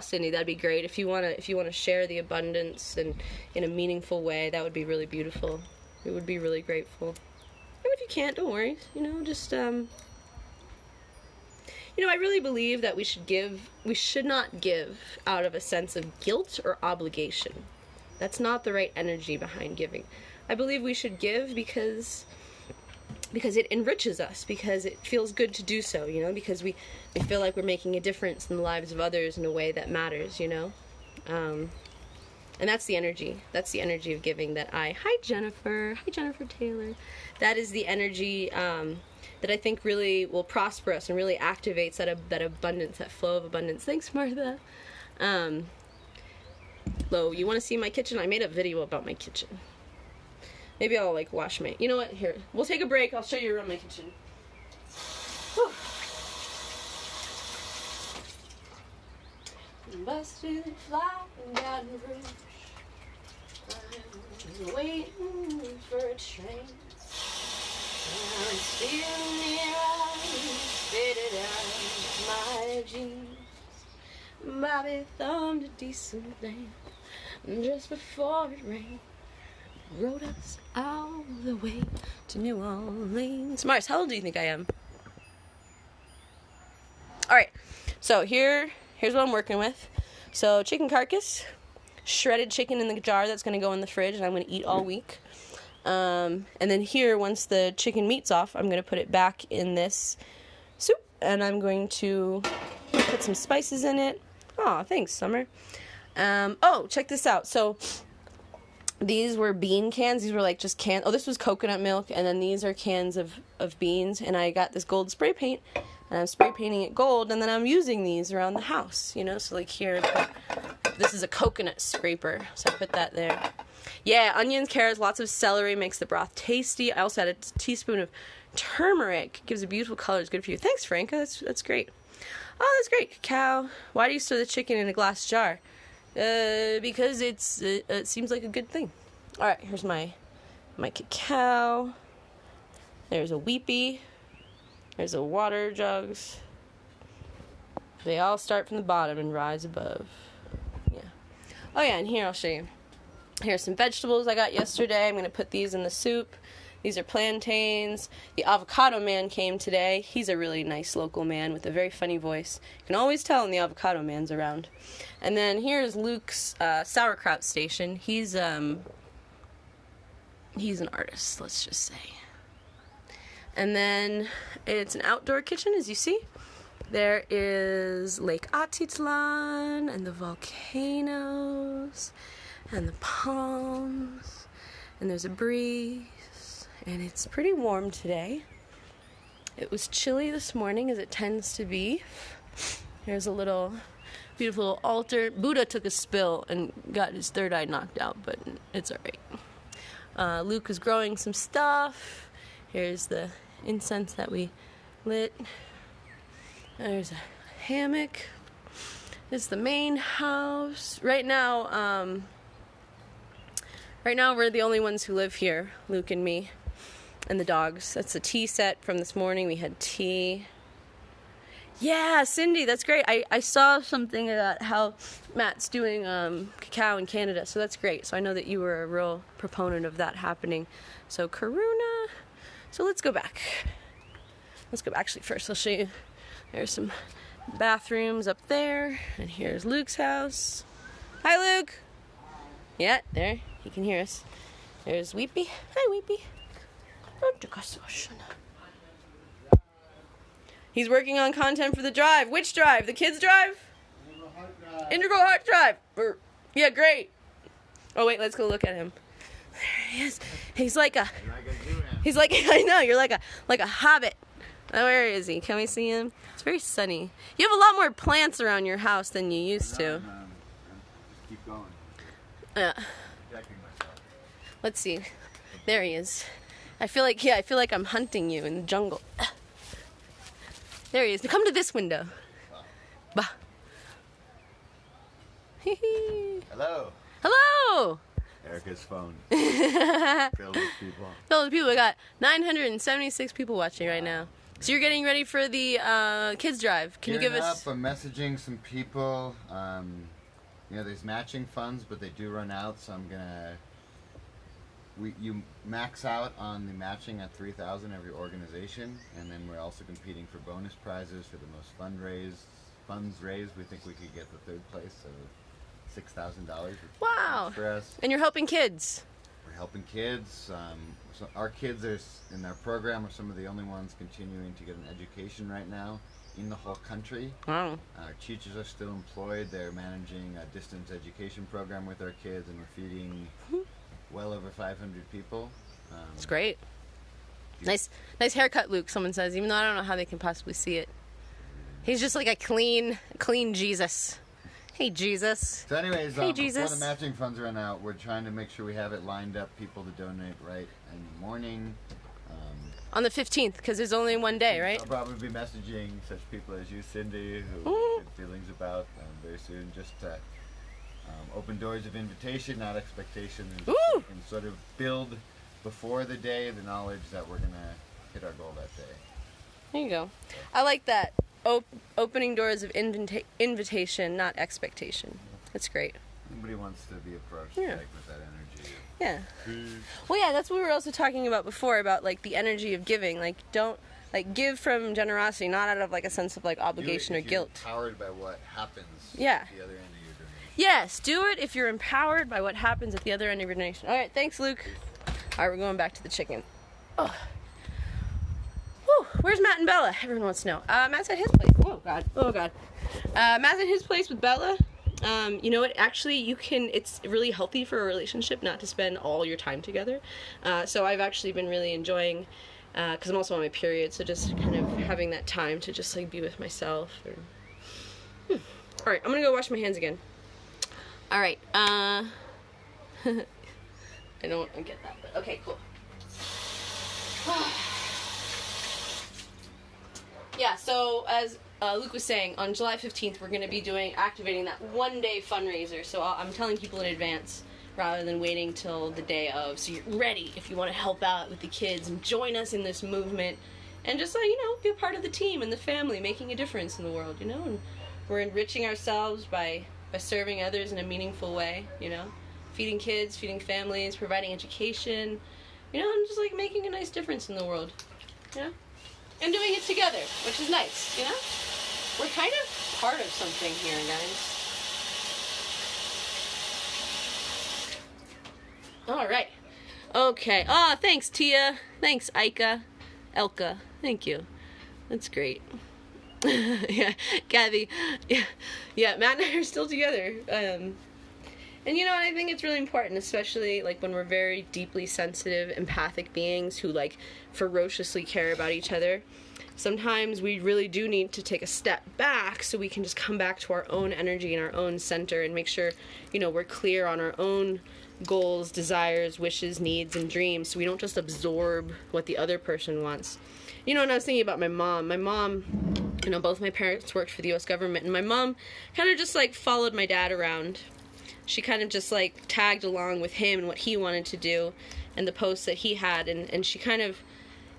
Cindy, that'd be great. If you wanna share the abundance and in a meaningful way, that would be really beautiful. It would be really grateful. And if you can't, don't worry. You know, just you know, I really believe that we should not give out of a sense of guilt or obligation. That's not the right energy behind giving. I believe we should give because it enriches us, because it feels good to do so, you know, because we feel like we're making a difference in the lives of others in a way that matters, you know. And that's the energy of giving that hi Jennifer Taylor, that is the energy that I think really will prosper us and really activates that abundance, that flow of abundance. Thanks, Martha. Lo, you want to see my kitchen? I made a video about my kitchen. Maybe I'll like wash my, you know what, here, we'll take a break, I'll show you around my kitchen. Whew. Busted flying down the roof, I'm waiting for a train, I'm still near, I spitted out my jeans, Bobby thumbed a diesel lamp just before it rained. Rode us all the way to New Orleans. Mars, how old do you think I am? Alright, so here's what I'm working with. So chicken carcass, shredded chicken in the jar that's going to go in the fridge and I'm going to eat all week. And then here, once the chicken meat's off, I'm going to put it back in this soup and I'm going to put some spices in it. Aw, thanks, Summer. Oh, check this out. So these were bean cans. These were like just cans. Oh, this was coconut milk. And then these are cans of beans. And I got this gold spray paint. And I'm spray painting it gold. And then I'm using these around the house. You know, so like here, this is a coconut scraper. So I put that there. Yeah, onions, carrots, lots of celery makes the broth tasty. I also had a teaspoon of turmeric. Gives a beautiful color. It's good for you. Thanks, Franca. That's great. Oh, that's great. Cacao. Why do you stir the chicken in a glass jar? Because it seems like a good thing. All right, here's my cacao. There's a weepy. There's a water jugs. They all start from the bottom and rise above. Yeah. Oh yeah, and here I'll show you. Here's some vegetables I got yesterday. I'm going to put these in the soup. These are plantains. The avocado man came today. He's a really nice local man with a very funny voice. You can always tell when the avocado man's around. And then here's Luke's sauerkraut station. He's an artist, let's just say. And then it's an outdoor kitchen, as you see. There is Lake Atitlan and the volcanoes and the palms. And there's a breeze. And it's pretty warm today. It was chilly this morning, as it tends to be. Here's a little beautiful altar. Buddha took a spill and got his third eye knocked out, but it's alright. Luke is growing some stuff. Here's the incense that we lit. There's a hammock. This is the main house. Right now we're the only ones who live here, Luke and me. And the dogs. That's the tea set from this morning. We had tea. Yeah, Cindy, that's great. I saw something about how Matt's doing cacao in Canada, so that's great. So I know that you were a real proponent of that happening. So Karuna. So let's go back. Actually, first I'll show you. There's some bathrooms up there. And here's Luke's house. Hi, Luke. Yeah, there. He can hear us. There's Weepy. Hi, Weepy. He's working on content for the drive. Which drive? The kids' drive? Integral Heart Drive. Yeah, great. Oh wait, let's go look at him. There he is. He's like I know, you're like a hobbit. Oh, where is he? Can we see him? It's very sunny. You have a lot more plants around your house than you used to. Keep going. Yeah. Let's see. There he is. I feel like I'm hunting you in the jungle. There he is. Come to this window. Bah. Hello. Hello. Erica's phone. Filled with people. Filled with people. We got 976 people watching right now. So you're getting ready for the kids drive. Can you give us? I'm messaging some people. There's matching funds, but they do run out, so I'm gonna. You max out on the matching at $3,000 every organization, and then we're also competing for bonus prizes for the most funds raised. We think we could get the third place, so $6,000. Wow! For us. And you're helping kids. We're helping kids. So our kids are in our program are some of the only ones continuing to get an education right now in the whole country. Wow! Our teachers are still employed. They're managing a distance education program with our kids, and we're feeding. Well over 500 people. It's great. Nice haircut, Luke, someone says, even though I don't know how they can possibly see it. He's just like a clean Jesus. Hey, Jesus. So anyways, hey, Jesus. Before the matching funds run out, we're trying to make sure we have it lined up, people to donate right in the morning. On the 15th, because there's only one day, right? I'll probably be messaging such people as you, Cindy, who have good feelings about very soon, just to open doors of invitation, not expectation, and so we can sort of build before the day the knowledge that we're going to hit our goal that day. There you go. I like that. Opening doors of invitation, not expectation. That's great. Nobody wants to be approached with that energy. Yeah. Well, yeah, that's what we were also talking about before, about like the energy of giving. Like, don't give from generosity, not out of like a sense of like obligation or guilt. Empowered by what happens at the other end of your donation. Yes, do it if you're empowered by what happens at the other end of your donation. All right, thanks, Luke. All right, we're going back to the chicken. Oh. Whew, where's Matt and Bella? Everyone wants to know. Matt's at his place. Oh, God. Matt's at his place with Bella. You know what? Actually, it's really healthy for a relationship not to spend all your time together. So I've actually been really enjoying, because I'm also on my period, so just kind of having that time to just like be with myself. All right, I'm going to go wash my hands again. All right. I don't get that, but okay, cool. Yeah, so as Luke was saying, on July 15th, we're going to be activating that one-day fundraiser. So I'm telling people in advance rather than waiting till the day of. So you're ready if you want to help out with the kids and join us in this movement. And just, be a part of the team and the family, making a difference in the world, And we're enriching ourselves by serving others in a meaningful way, Feeding kids, feeding families, providing education, and just, making a nice difference in the world, And doing it together, which is nice, We're kind of part of something here, guys. All right. Okay. Oh, thanks, Tia. Thanks, Elka. Thank you. That's great. Yeah, Kathy. Yeah, Matt and I are still together. And I think it's really important, especially when we're very deeply sensitive, empathic beings who ferociously care about each other. Sometimes we really do need to take a step back so we can just come back to our own energy and our own center and make sure, we're clear on our own goals, desires, wishes, needs, and dreams, so we don't just absorb what the other person wants. And I was thinking about my mom. My mom, both my parents worked for the U.S. government, and my mom kind of just followed my dad around. She kind of just tagged along with him and what he wanted to do and the posts that he had, and she kind of,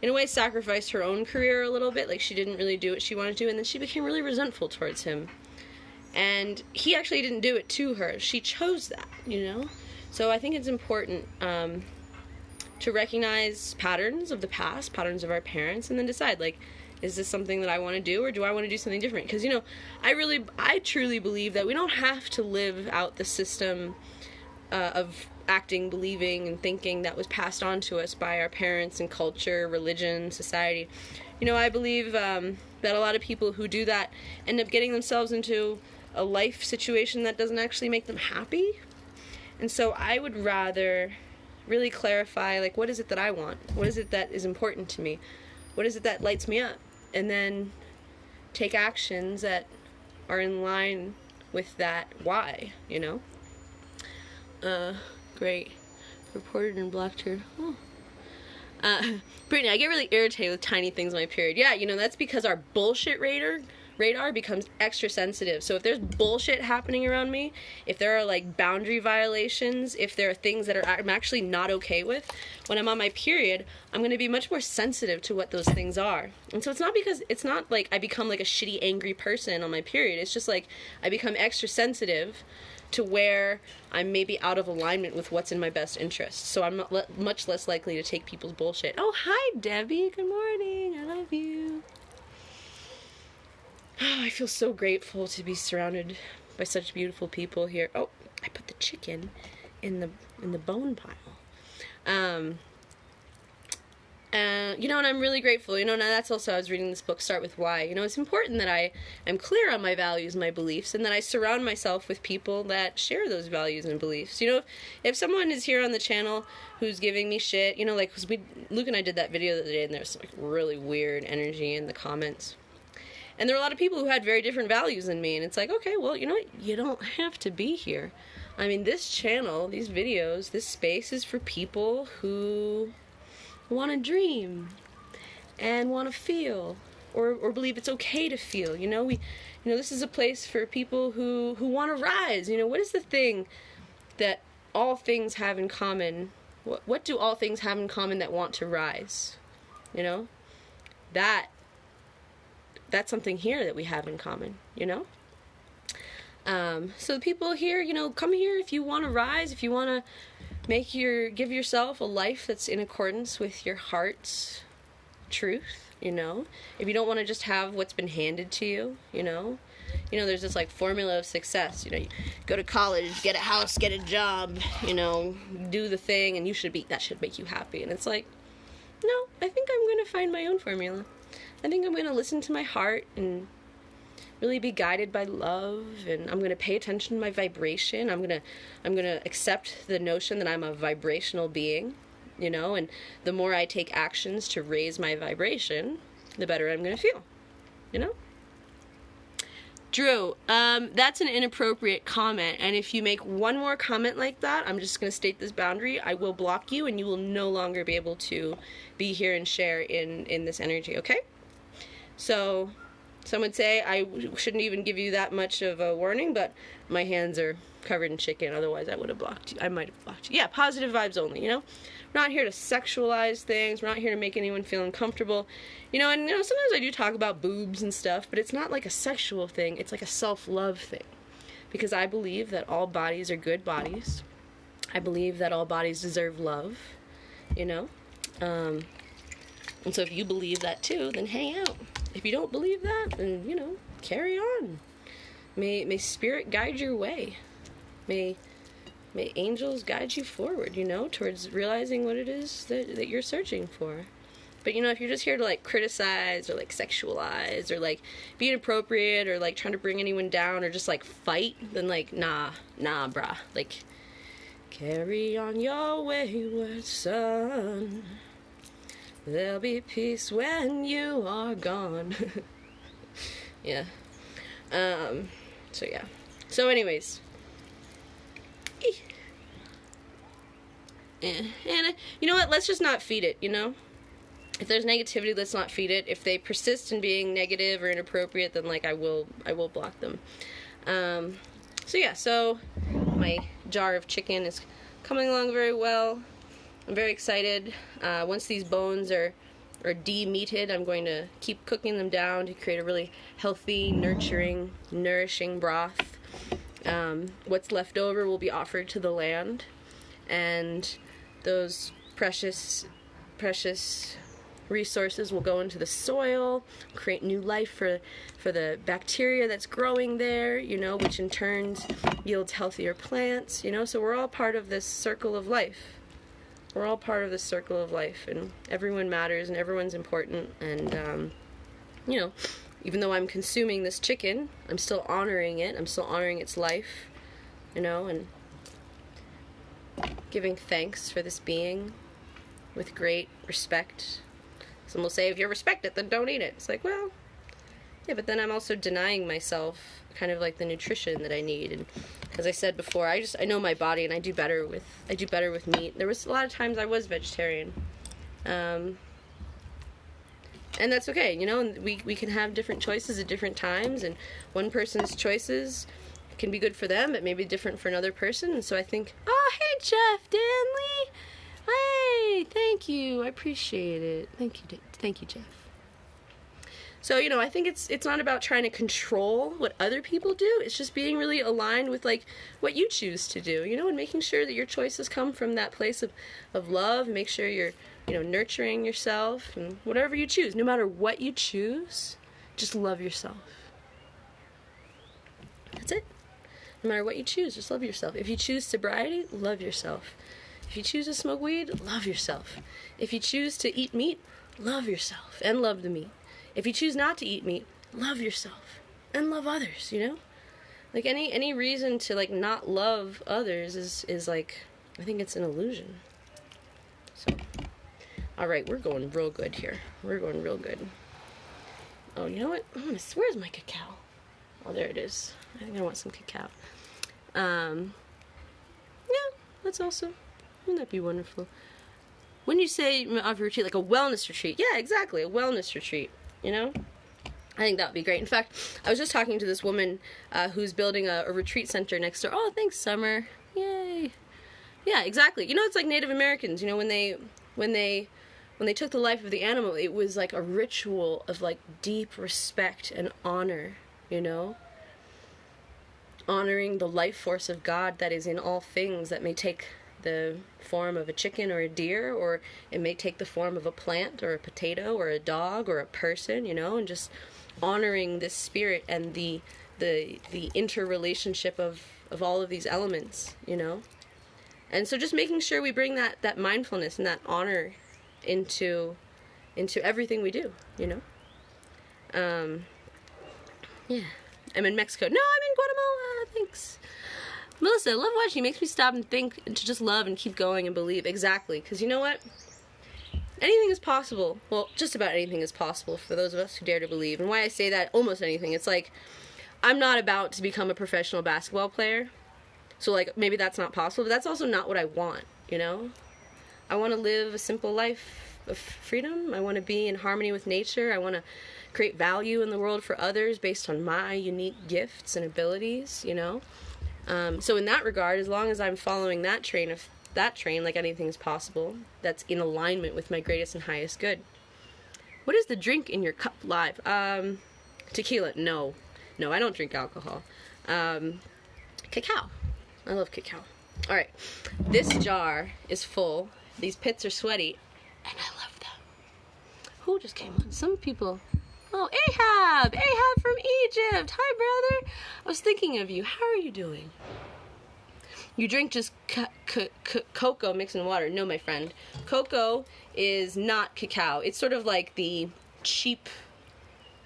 in a way, sacrificed her own career a little bit. She didn't really do what she wanted to, and then she became really resentful towards him. And he actually didn't do it to her. She chose that, So I think it's important to recognize patterns of the past, patterns of our parents, and then decide, is this something that I want to do, or do I want to do something different? Because, I truly believe that we don't have to live out the system of acting, believing, and thinking that was passed on to us by our parents and culture, religion, society. I believe that a lot of people who do that end up getting themselves into a life situation that doesn't actually make them happy. And so I would rather really clarify, what is it that I want? What is it that is important to me? What is it that lights me up? And then take actions that are in line with that why, Great. Reported and blocked her. Oh. Brittany, I get really irritated with tiny things on my period. Yeah, that's because our bullshit radar becomes extra sensitive. So if there's bullshit happening around me, if there are boundary violations, if there are things that I'm actually not okay with, when I'm on my period, I'm going to be much more sensitive to what those things are. And so it's not I become a shitty, angry person on my period. It's just I become extra sensitive to where I'm maybe out of alignment with what's in my best interest. So I'm much less likely to take people's bullshit. Oh, hi, Debbie. Good morning. I love you. Oh, I feel so grateful to be surrounded by such beautiful people here. Oh, I put the chicken in the bone pile. And I'm really grateful. Now that's also, I was reading this book, Start With Why. It's important that I am clear on my values, my beliefs, and that I surround myself with people that share those values and beliefs. If someone is here on the channel who's giving me shit, because Luke and I did that video the other day, and there's some really weird energy in the comments. And there are a lot of people who had very different values than me, and it's okay, well, you don't have to be here. I mean, this channel, these videos, this space is for people who want to dream and want to feel or believe it's okay to feel. This is a place for people who want to rise. What is the thing that all things have in common? What do all things have in common that want to rise? That's something here that we have in common, So the people here, come here if you want to rise, if you want to give yourself a life that's in accordance with your heart's truth, if you don't want to just have what's been handed to you, there's this formula of success, you go to college, get a house, get a job, do the thing, and that should make you happy. And it's no, I think I'm going to find my own formula. I think I'm going to listen to my heart and really be guided by love, and I'm going to pay attention to my vibration. I'm going to accept the notion that I'm a vibrational being, and the more I take actions to raise my vibration, the better I'm going to feel, Drew, that's an inappropriate comment, and if you make one more comment like that, I'm just going to state this boundary. I will block you, and you will no longer be able to be here and share in this energy, okay? So, Some would say I shouldn't even give you that much of a warning, but my hands are covered in chicken, otherwise I would have blocked you. I might have blocked you. Yeah, positive vibes only, you know? We're not here to sexualize things. We're not here to make anyone feel uncomfortable. You know, and sometimes I do talk about boobs and stuff, but it's not like a sexual thing. It's like a self-love thing. Because I believe that all bodies are good bodies. I believe that all bodies deserve love, you know? And so if you believe that too, then hang out. If you don't believe that, then, you know, carry on. May spirit guide your way. May angels guide you forward, you know, towards realizing what it is that you're searching for. But, you know, if you're just here to, like, criticize or, like, sexualize or, like, be inappropriate or, like, trying to bring anyone down or just, like, fight, then, like, nah, brah. Like, carry on your wayward son. There'll be peace when you are gone. Yeah. So, yeah. So, anyways. And, you know what? Let's just not feed it, you know? If there's negativity, let's not feed it. If they persist in being negative or inappropriate, then, like, I will block them. So, yeah. So, my jar of chicken is coming along very well. I'm very excited. Once these bones are de-meated, I'm going to keep cooking them down to create a really healthy, nurturing, nourishing broth. What's left over will be offered to the land, and those precious resources will go into the soil, create new life for the bacteria that's growing there, you know, which in turn yields healthier plants, you know. So we're all part of this circle of life. We're all part of this circle of life, and everyone matters, and everyone's important, and, you know, even though I'm consuming this chicken, I'm still honoring it, I'm still honoring its life, you know, and giving thanks for this being with great respect. Some will say, if you respect it, then don't eat it. It's like, well, yeah, but then I'm also denying myself kind of like the nutrition that I need. And as I said before, I know my body, and I do better with meat. There was a lot of times I was vegetarian, and that's okay, you know. And we can have different choices at different times, and one person's choices can be good for them, but maybe different for another person. And so I think, oh, hey, Jeff Danley, hey, thank you, I appreciate it. Thank you, Jeff. So, you know, I think it's not about trying to control what other people do. It's just being really aligned with, like, what you choose to do, you know, and making sure that your choices come from that place of love. Make sure you're, you know, nurturing yourself, and whatever you choose, no matter what you choose, just love yourself. That's it. No matter what you choose, just love yourself. If you choose sobriety, love yourself. If you choose to smoke weed, love yourself. If you choose to eat meat, love yourself and love the meat. If you choose not to eat meat, love yourself and love others, you know? Like, any reason to, like, not love others is like, I think it's an illusion. So, alright, we're going real good here. We're going real good. Oh, you know what? Where's my cacao? Oh, there it is. I think I want some cacao. Yeah, that's also, wouldn't that be wonderful? When you say of a retreat, like a wellness retreat, yeah, exactly, a wellness retreat, you know? I think that would be great. In fact, I was just talking to this woman who's building a retreat center next door. Oh, thanks, Summer. Yay. Yeah, exactly. You know, it's like Native Americans, you know, when they took the life of the animal, it was like a ritual of, like, deep respect and honor, you know? Honoring the life force of God that is in all things, that may take the form of a chicken or a deer, or it may take the form of a plant or a potato or a dog or a person, you know, and just honoring this spirit and the interrelationship of all of these elements, you know. And so just making sure we bring that mindfulness and that honor into everything we do, you know. Yeah. I'm in Mexico. No, I'm in Guatemala. Thanks. Melissa, I love watching. It makes me stop and think, and to just love and keep going and believe. Exactly. Because you know what? Anything is possible. Well, just about anything is possible for those of us who dare to believe. And why I say that, almost anything. It's like, I'm not about to become a professional basketball player. So, like, maybe that's not possible. But that's also not what I want, you know? I want to live a simple life of freedom. I want to be in harmony with nature. I want to create value in the world for others based on my unique gifts and abilities, you know? So in that regard, as long as I'm following that train, like anything's possible, that's in alignment with my greatest and highest good. What is the drink in your cup live? Tequila. No, I don't drink alcohol. Cacao. I love cacao. All right, this jar is full. These pits are sweaty, and I love them. Who just came on? Some people. Oh, Ahab from Egypt. Hi, brother. I was thinking of you. How are you doing? You drink just cocoa mixed in water. No, my friend. Cocoa is not cacao. It's sort of like the cheap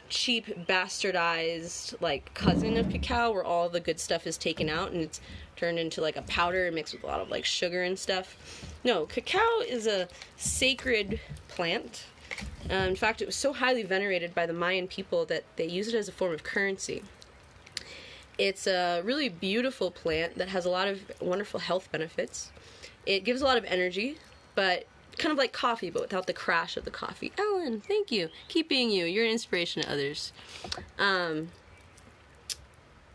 bastardized like cousin of cacao, where all the good stuff is taken out and it's turned into like a powder mixed with a lot of like sugar and stuff. No, cacao is a sacred plant. In fact, it was so highly venerated by the Mayan people that they use it as a form of currency. It's a really beautiful plant that has a lot of wonderful health benefits. It gives a lot of energy, but kind of like coffee, but without the crash of the coffee. Ellen, thank you. Keep being you. You're an inspiration to others.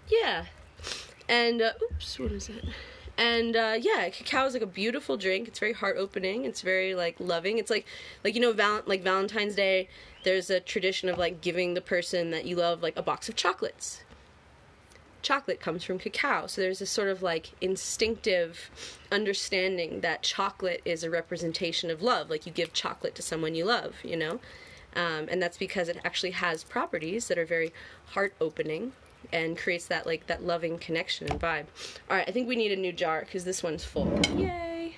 Yeah. And, oops, what is it? And, yeah, cacao is like a beautiful drink. It's very heart-opening. It's very, like, loving. It's like you know, like Valentine's Day, there's a tradition of, like, giving the person that you love, like, a box of chocolates. Chocolate comes from cacao, so there's this sort of like instinctive understanding that chocolate is a representation of love. Like you give chocolate to someone you love, you know, and that's because it actually has properties that are very heart-opening and creates that like that loving connection and vibe. All right, I think we need a new jar because this one's full. Yay!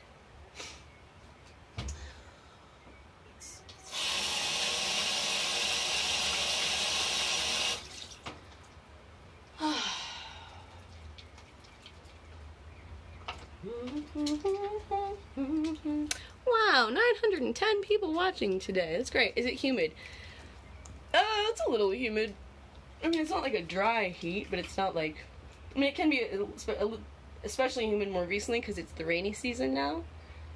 Wow, 910 people watching today. That's great. Is it humid? It's a little humid. I mean, it's not like a dry heat, but it's not like... I mean, it can be especially humid more recently because it's the rainy season now.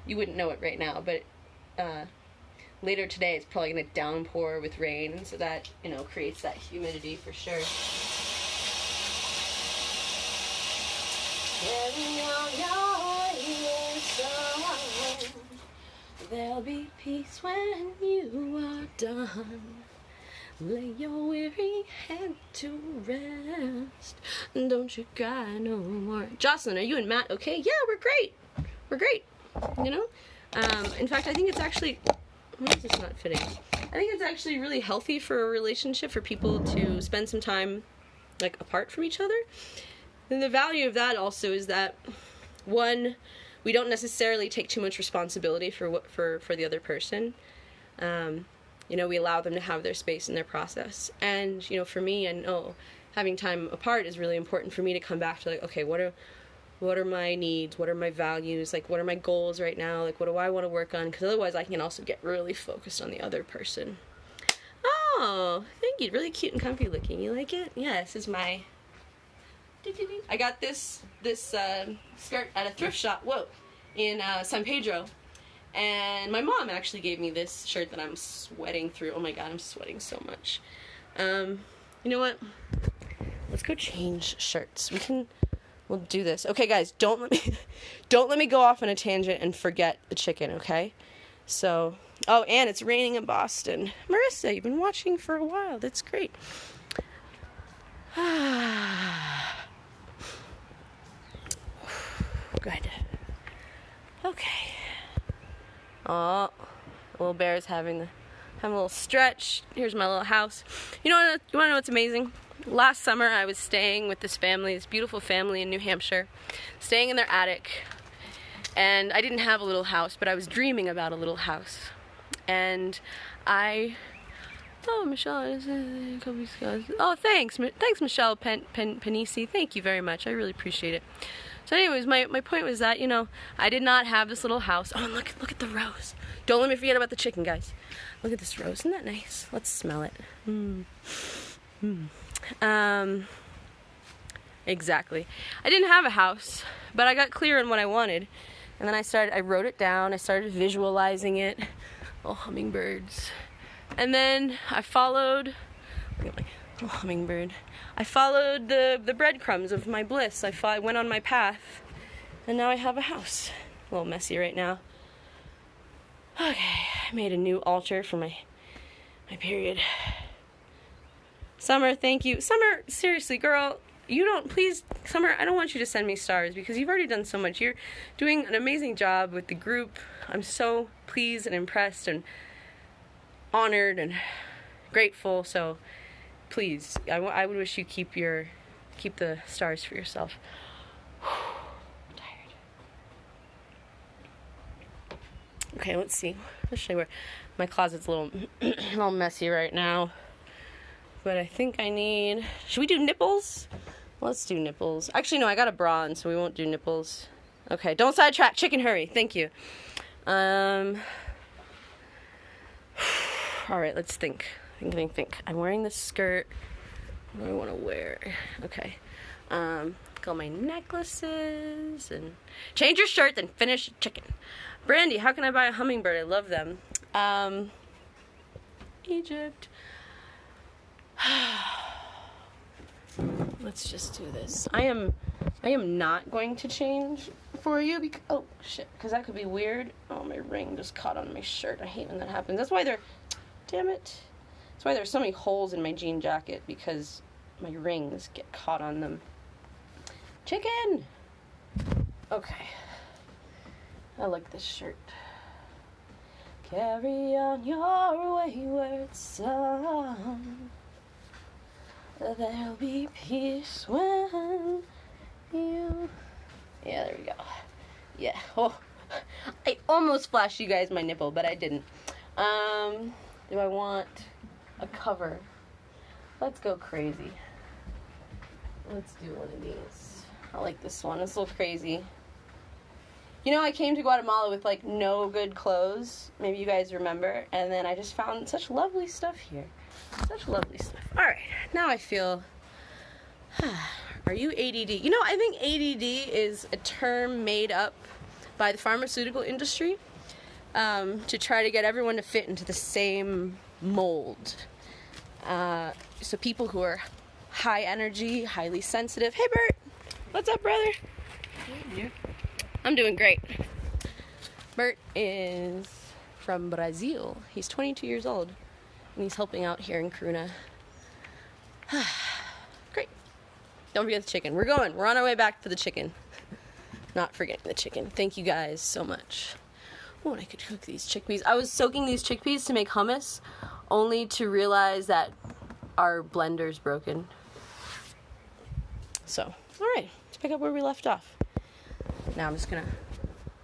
You wouldn't know it right now, but later today it's probably going to downpour with rain, and so that, you know, creates that humidity for sure. Carry on your ears song. There'll be peace when you are done. Lay your weary head to rest. Don't you cry no more. Jocelyn, are you and Matt okay? Yeah, we're great. We're great. You know? In fact, I think it's actually... Why is this not fitting? I think it's actually really healthy for a relationship for people to spend some time, like, apart from each other. And the value of that also is that, one, we don't necessarily take too much responsibility for the other person. You know, we allow them to have their space and their process. And, you know, for me, I know having time apart is really important for me to come back to, like, okay, what are my needs? What are my values? Like, what are my goals right now? Like, what do I want to work on? Because otherwise I can also get really focused on the other person. Oh, thank you. Really cute and comfy looking. You like it? Yeah, this is my... I got this skirt at a thrift shop, in San Pedro. And my mom actually gave me this shirt that I'm sweating through. Oh my god, I'm sweating so much. You know what? Let's go change shirts. We'll do this. Okay, guys, don't let me go off on a tangent and forget the chicken, okay? So, oh, and it's raining in Boston. Marissa, you've been watching for a while. That's great. Good. Okay. Oh, the little bear's having a little stretch. Here's my little house. You want to know what's amazing? Last summer, I was staying with this beautiful family in New Hampshire, staying in their attic. And I didn't have a little house, but I was dreaming about a little house. And Michelle, oh, thanks, Michelle Panisi. Thank you very much. I really appreciate it. So anyways, my point was that, you know, I did not have this little house. Oh, and look at the rose. Don't let me forget about the chicken, guys. Look at this rose. Isn't that nice? Let's smell it. Exactly. I didn't have a house, but I got clear on what I wanted. And then I wrote it down. I started visualizing it. Oh, hummingbirds. And then I followed Look at my little hummingbird. I followed the breadcrumbs of my bliss. I went on my path, and now I have a house. A little messy right now. Okay, I made a new altar for my period. Summer, thank you. Summer, seriously, girl, Summer, I don't want you to send me stars because you've already done so much. You're doing an amazing job with the group. I'm so pleased and impressed and honored and grateful. So please, I would wish you keep the stars for yourself. I'm tired. Okay, let's see. What should I wear? My closet's a little messy right now. But I think I need... Should we do nipples? Let's do nipples. Actually, no, I got a bra on, so we won't do nipples. Okay, don't sidetrack. Chicken, hurry. Thank you. All right, let's think. Think. I'm wearing this skirt. What do I want to wear? Okay. Got my necklaces and... Change your shirt, then finish chicken. Brandy, how can I buy a hummingbird? I love them. Egypt. Let's just do this. I am not going to change for you because that could be weird. Oh, my ring just caught on my shirt. I hate when that happens. That's why there's so many holes in my jean jacket, because my rings get caught on them. Chicken. Okay. I like this shirt. Carry on your wayward son. There'll be peace when you... Yeah, there we go. Yeah. Oh, I almost flashed you guys my nipple, but I didn't. Do I want a cover? Let's go crazy. Let's do one of these. I like this one. It's a little crazy. You know, I came to Guatemala with, like, no good clothes. Maybe you guys remember. And then I just found such lovely stuff here. Such lovely stuff. All right. Now I feel... Are you ADD? You know, I think ADD is a term made up by the pharmaceutical industry to try to get everyone to fit into the same mold. So people who are high energy, highly sensitive. Hey, Bert. What's up, brother? Yeah. I'm doing great. Bert is from Brazil. He's 22 years old, and he's helping out here in Kruna. Great. Don't forget the chicken. We're on our way back for the chicken. Not forgetting the chicken. Thank you guys so much. Oh, and I could cook these chickpeas. I was soaking these chickpeas to make hummus, only to realize that our blender's broken. So, all right. Let's pick up where we left off. Now I'm just going to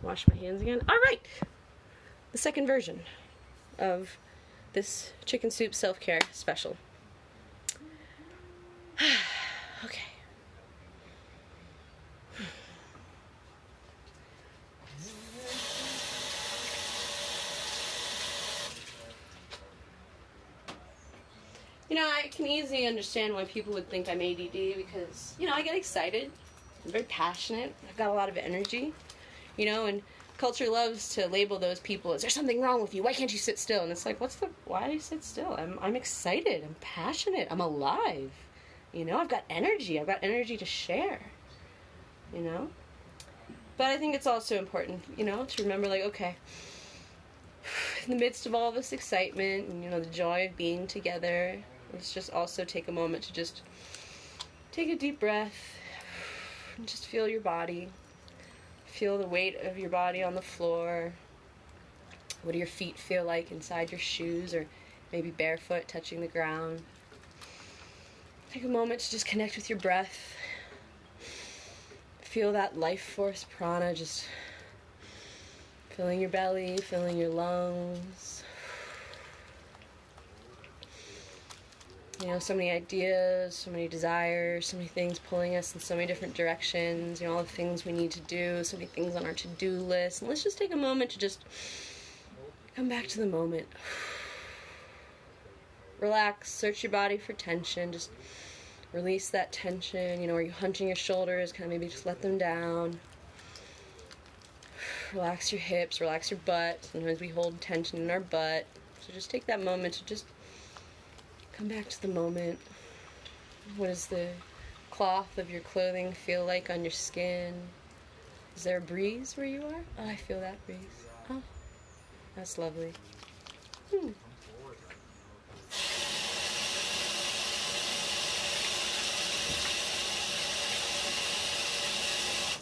wash my hands again. All right. The second version of this chicken soup self-care special. Okay. You know, I can easily understand why people would think I'm ADD because, you know, I get excited. I'm very passionate. I've got a lot of energy, you know, and culture loves to label those people as, there's something wrong with you. Why can't you sit still? And it's like, why do you sit still? I'm excited. I'm passionate. I'm alive. You know, I've got energy. I've got energy to share, you know. But I think it's also important, you know, to remember, like, okay, in the midst of all this excitement and, you know, the joy of being together, let's just also take a moment to just take a deep breath. Just feel your body. Feel the weight of your body on the floor. What do your feet feel like inside your shoes, or maybe barefoot touching the ground? Take a moment to just connect with your breath. Feel that life force prana just filling your belly, filling your lungs. You know, so many ideas, so many desires, so many things pulling us in so many different directions, you know, all the things we need to do, so many things on our to-do list. And let's just take a moment to just come back to the moment. Relax, search your body for tension, just release that tension. You know, are you hunching your shoulders? Kind of maybe just let them down. Relax your hips, relax your butt. Sometimes we hold tension in our butt. So just take that moment to just Come back to the moment. What does the cloth of your clothing feel like on your skin? Is there a breeze where you are? Oh, I feel that breeze. Oh, that's lovely.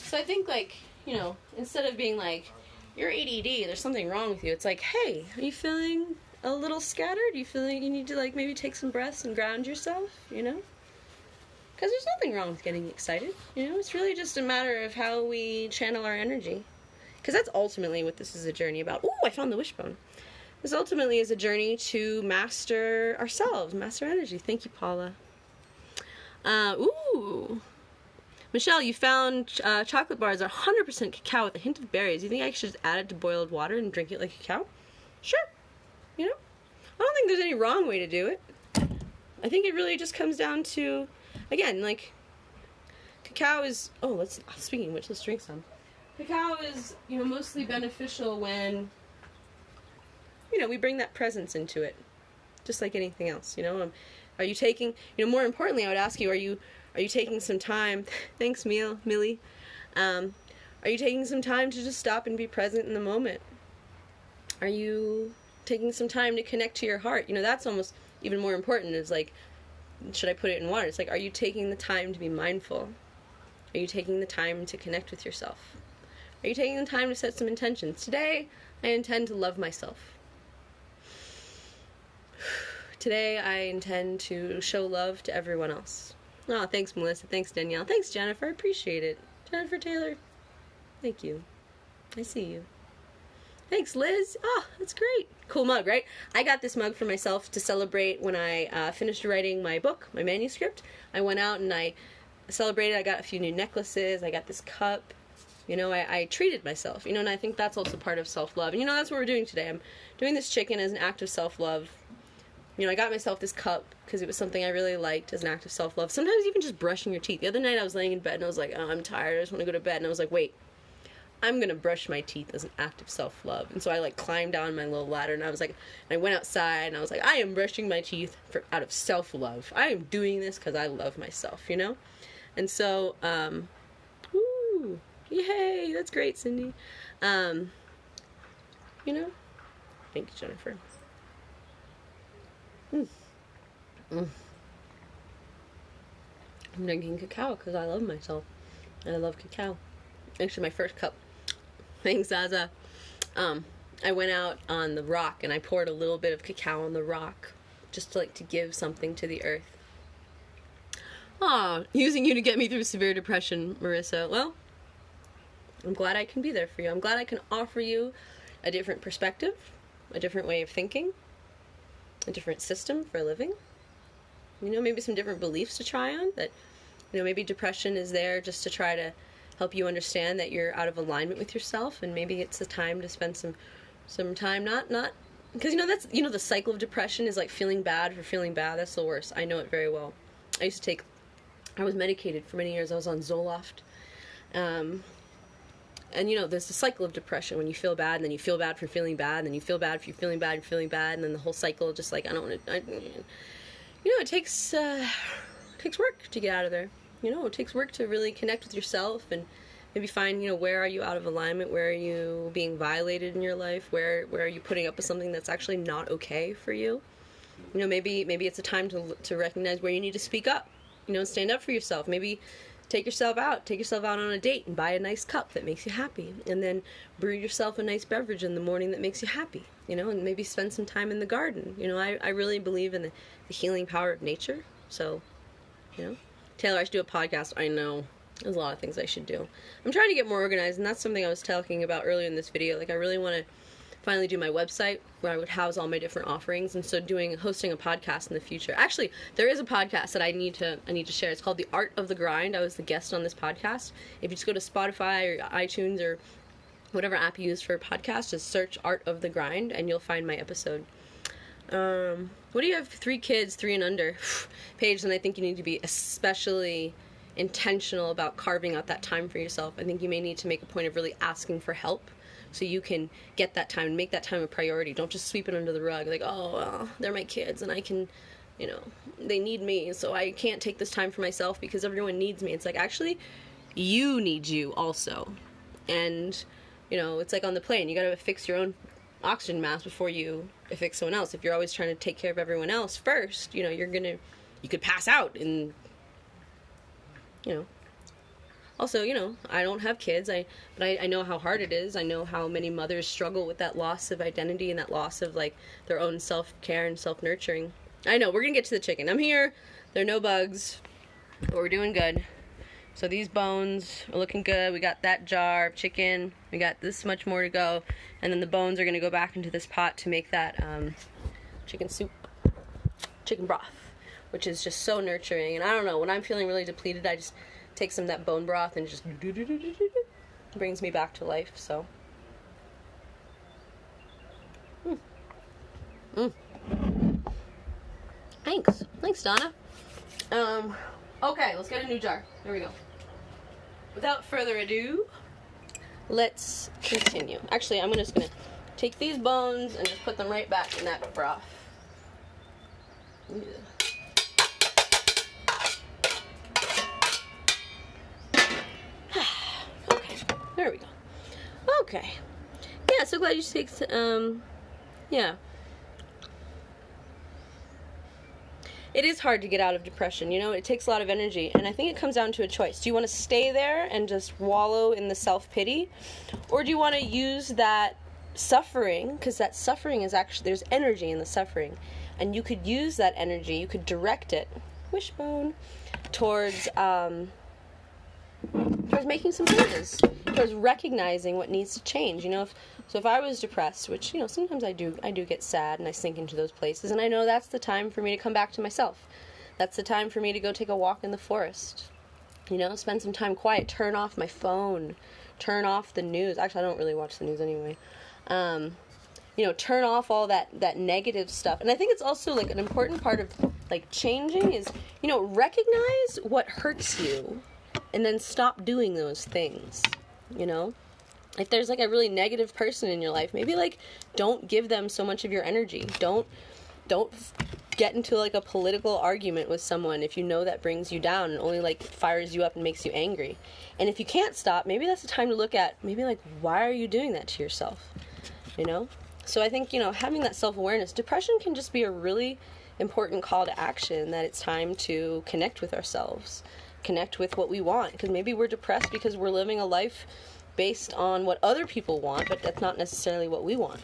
So I think, like, you know, instead of being like, you're ADD, there's something wrong with you, it's like, hey, are you feeling a little scattered? You feel like you need to, like, maybe take some breaths and ground yourself, you know? Because there's nothing wrong with getting excited, you know? It's really just a matter of how we channel our energy. Because that's ultimately what this is a journey about. Ooh, I found the wishbone. This ultimately is a journey to master ourselves, master energy. Thank you, Paula. Ooh. Michelle, you found chocolate bars are 100% cacao with a hint of berries. You think I should add it to boiled water and drink it like cacao? Sure. You know? I don't think there's any wrong way to do it. I think it really just comes down to, again, like, cacao is... Oh, speaking of which, let's drink some. Cacao is, you know, mostly beneficial when, you know, we bring that presence into it. Just like anything else, you know? Are you taking... You know, more importantly, I would ask you, are you taking some time? Thanks, Millie. Are you taking some time to just stop and be present in the moment? Are you taking some time to connect to your heart? You know, that's almost even more important. Is like, should I put it in water? It's like, are you taking the time to be mindful? Are you taking the time to connect with yourself? Are you taking the time to set some intentions? Today, I intend to love myself. Today, I intend to show love to everyone else. Oh, thanks, Melissa. Thanks, Danielle. Thanks, Jennifer. I appreciate it. Jennifer Taylor. Thank you. I see you. Thanks, Liz. Oh, that's great. Cool mug, right? I got this mug for myself to celebrate when I finished writing my book, my manuscript. I went out and I celebrated. I got a few new necklaces. I got this cup. You know, I treated myself. You know, and I think that's also part of self-love. And, you know, that's what we're doing today. I'm doing this chicken as an act of self-love. You know, I got myself this cup because it was something I really liked as an act of self-love. Sometimes even just brushing your teeth. The other night I was laying in bed and I was like, oh, I'm tired. I just want to go to bed. And I was like, wait, I'm going to brush my teeth as an act of self-love. And so I, like, climbed down my little ladder and I was like, and I went outside and I was like, I am brushing my teeth out of self-love. I am doing this because I love myself, you know? And so, woo, yay, that's great, Cindy. You know? Thank you, Jennifer. I'm drinking cacao because I love myself. And I love cacao. Actually, my first cup. Thanks, Zaza. I went out on the rock and I poured a little bit of cacao on the rock just to give something to the earth. Aw, using you to get me through severe depression, Marissa. Well, I'm glad I can be there for you. I'm glad I can offer you a different perspective, a different way of thinking, a different system for living. You know, maybe some different beliefs to try on. That, you know, maybe depression is there just to try to help you understand that you're out of alignment with yourself, and maybe it's a time to spend some time not because, you know, that's, you know, the cycle of depression is like feeling bad for feeling bad. That's the worst. I know it very well. I was medicated for many years. I was on Zoloft. And, you know, there's the cycle of depression when you feel bad, and then you feel bad for feeling bad, and then you feel bad for feeling bad and feeling bad, and then the whole cycle just like, I don't want to, you know, it takes work to get out of there. You know, it takes work to really connect with yourself and maybe find, you know, where are you out of alignment? Where are you being violated in your life? Where are you putting up with something that's actually not okay for you? You know, maybe it's a time to recognize where you need to speak up, you know, stand up for yourself. Maybe take yourself out on a date and buy a nice cup that makes you happy, and then brew yourself a nice beverage in the morning that makes you happy, you know, and maybe spend some time in the garden. You know, I really believe in the healing power of nature. So, you know, Taylor, I should do a podcast. I know there's a lot of things I should do. I'm trying to get more organized, and that's something I was talking about earlier in this video. Like, I really want to finally do my website where I would house all my different offerings, and so hosting a podcast in the future. Actually, there is a podcast that I need to share. It's called The Art of the Grind. I was the guest on this podcast. If you just go to Spotify or iTunes or whatever app you use for a podcast, just search Art of the Grind and you'll find my episode. What do you have 3 kids, 3 and under, Paige? And I think you need to be especially intentional about carving out that time for yourself. I think you may need to make a point of really asking for help, so you can get that time and make that time a priority. Don't just sweep it under the rug like, oh, well, they're my kids and I can you know, they need me, so I can't take this time for myself because everyone needs me. It's like, actually, you need you also. And, you know, it's like on the plane, you gotta fix your own oxygen mask before you affix someone else. If you're always trying to take care of everyone else first, you know, you could pass out and, you know. Also, you know, I don't have kids, but I know how hard it is. I know how many mothers struggle with that loss of identity and that loss of, like, their own self-care and self-nurturing. I know, we're gonna get to the chicken. I'm here, there are no bugs, but we're doing good. So these bones are looking good. We got that jar of chicken. We got this much more to go. And then the bones are gonna go back into this pot to make that chicken soup, chicken broth, which is just so nurturing. And I don't know, when I'm feeling really depleted, I just take some of that bone broth and just brings me back to life. So thanks Donna. Okay, let's get a new jar. There we go. Without further ado, let's continue. Actually, I'm just gonna take these bones and just put them right back in that broth. Yeah. There we go. Okay. Yeah, so glad you take, yeah. It is hard to get out of depression, you know? It takes a lot of energy, and I think it comes down to a choice. Do you want to stay there and just wallow in the self-pity? Or do you want to use that suffering, because that suffering is actually, there's energy in the suffering, and you could use that energy, you could direct it, wishbone, towards making some changes, towards recognizing what needs to change. You know, if I was depressed, which, you know, sometimes I do get sad and I sink into those places, and I know that's the time for me to come back to myself. That's the time for me to go take a walk in the forest. You know, spend some time quiet, turn off my phone, turn off the news. Actually, I don't really watch the news anyway. You know, turn off all that negative stuff. And I think it's also, like, an important part of, like, changing is, you know, recognize what hurts you and then stop doing those things, you know? If there's, like, a really negative person in your life, maybe, like, don't give them so much of your energy. Don't get into, like, a political argument with someone if you know that brings you down and only, like, fires you up and makes you angry. And if you can't stop, maybe that's the time to look at, maybe, like, why are you doing that to yourself, you know? So I think, you know, having that self-awareness, depression can just be a really important call to action, that it's time to connect with ourselves, connect with what we want, because maybe we're depressed because we're living a life based on what other people want, but that's not necessarily what we want.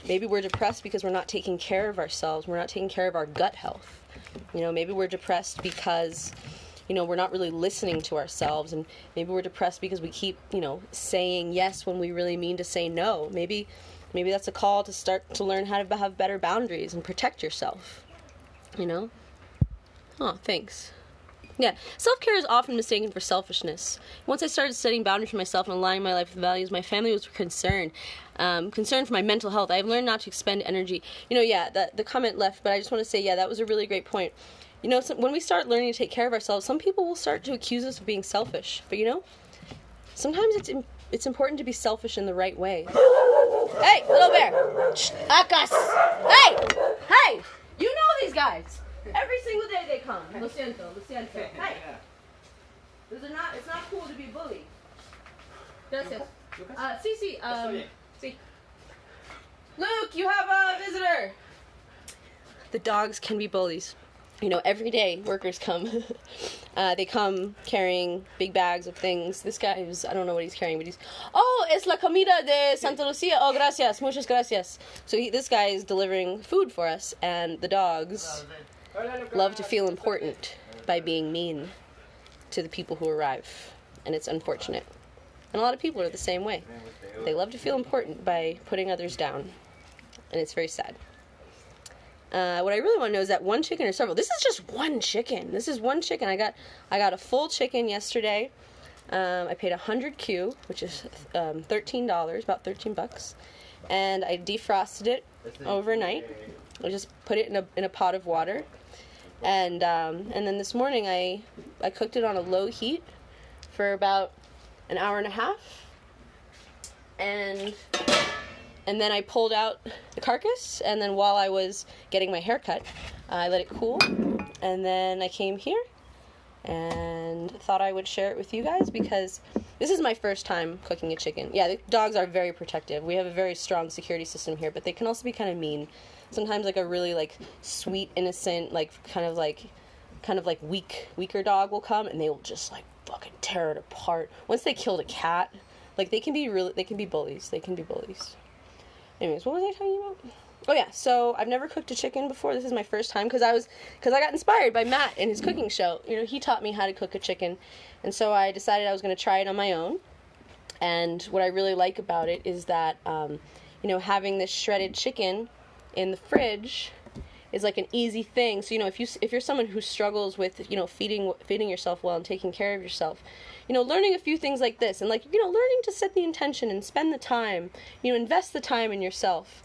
Maybe we're depressed because we're not taking care of ourselves, we're not taking care of our gut health. You know, maybe we're depressed because, you know, we're not really listening to ourselves, and maybe we're depressed because we keep, you know, saying yes when we really mean to say no. Maybe that's a call to start to learn how to have better boundaries and protect yourself, you know? Oh, thanks. Yeah, self-care is often mistaken for selfishness. Once I started setting boundaries for myself and aligning my life with values, my family was concerned. Concerned for my mental health. I've learned not to expend energy. You know, yeah, the comment left, but I just want to say, yeah, that was a really great point. You know, when we start learning to take care of ourselves, some people will start to accuse us of being selfish. But, you know, sometimes it's important to be selfish in the right way. Hey, little bear! Shh, Akas! Hey! You know these guys! Every single day they come. Lo siento. Hey! It's not cool to be bullied. Gracias. Sí. Luke, you have a visitor! The dogs can be bullies. You know, every day workers come. They come carrying big bags of things. This guy I don't know what he's carrying, but es la comida de Santa Lucia. Oh, gracias, muchas gracias. So this guy is delivering food for us, and the dogs love to feel important by being mean to the people who arrive, and it's unfortunate. And a lot of people are the same way. They love to feel important by putting others down, and it's very sad. What I really want to know is that one chicken or several. This is just one chicken. This is one chicken. I got a full chicken yesterday. I paid $100 which is $13, about $13, and I defrosted it overnight. I just put it in a pot of water, and then this morning I cooked it on a low heat for about an hour and a half, and And then I pulled out the carcass, and then while I was getting my hair cut, I let it cool, and then I came here and thought I would share it with you guys because this is my first time cooking a chicken. Yeah, the dogs are very protective. We have a very strong security system here, but they can also be kind of mean. Sometimes like a really like sweet, innocent, like kind of like weaker dog will come and they will just like fucking tear it apart. Once they killed a cat, like they can be bullies. They can be bullies. Anyways, what was I talking about? Oh yeah, so I've never cooked a chicken before. This is my first time because I got inspired by Matt in his cooking show. You know, he taught me how to cook a chicken, and so I decided I was going to try it on my own. And what I really like about it is that, you know, having this shredded chicken in the fridge is like an easy thing. So, you know, if you're someone who struggles with, you know, feeding yourself well and taking care of yourself, you know, learning a few things like this and like, you know, learning to set the intention and spend the time, you know, invest the time in yourself.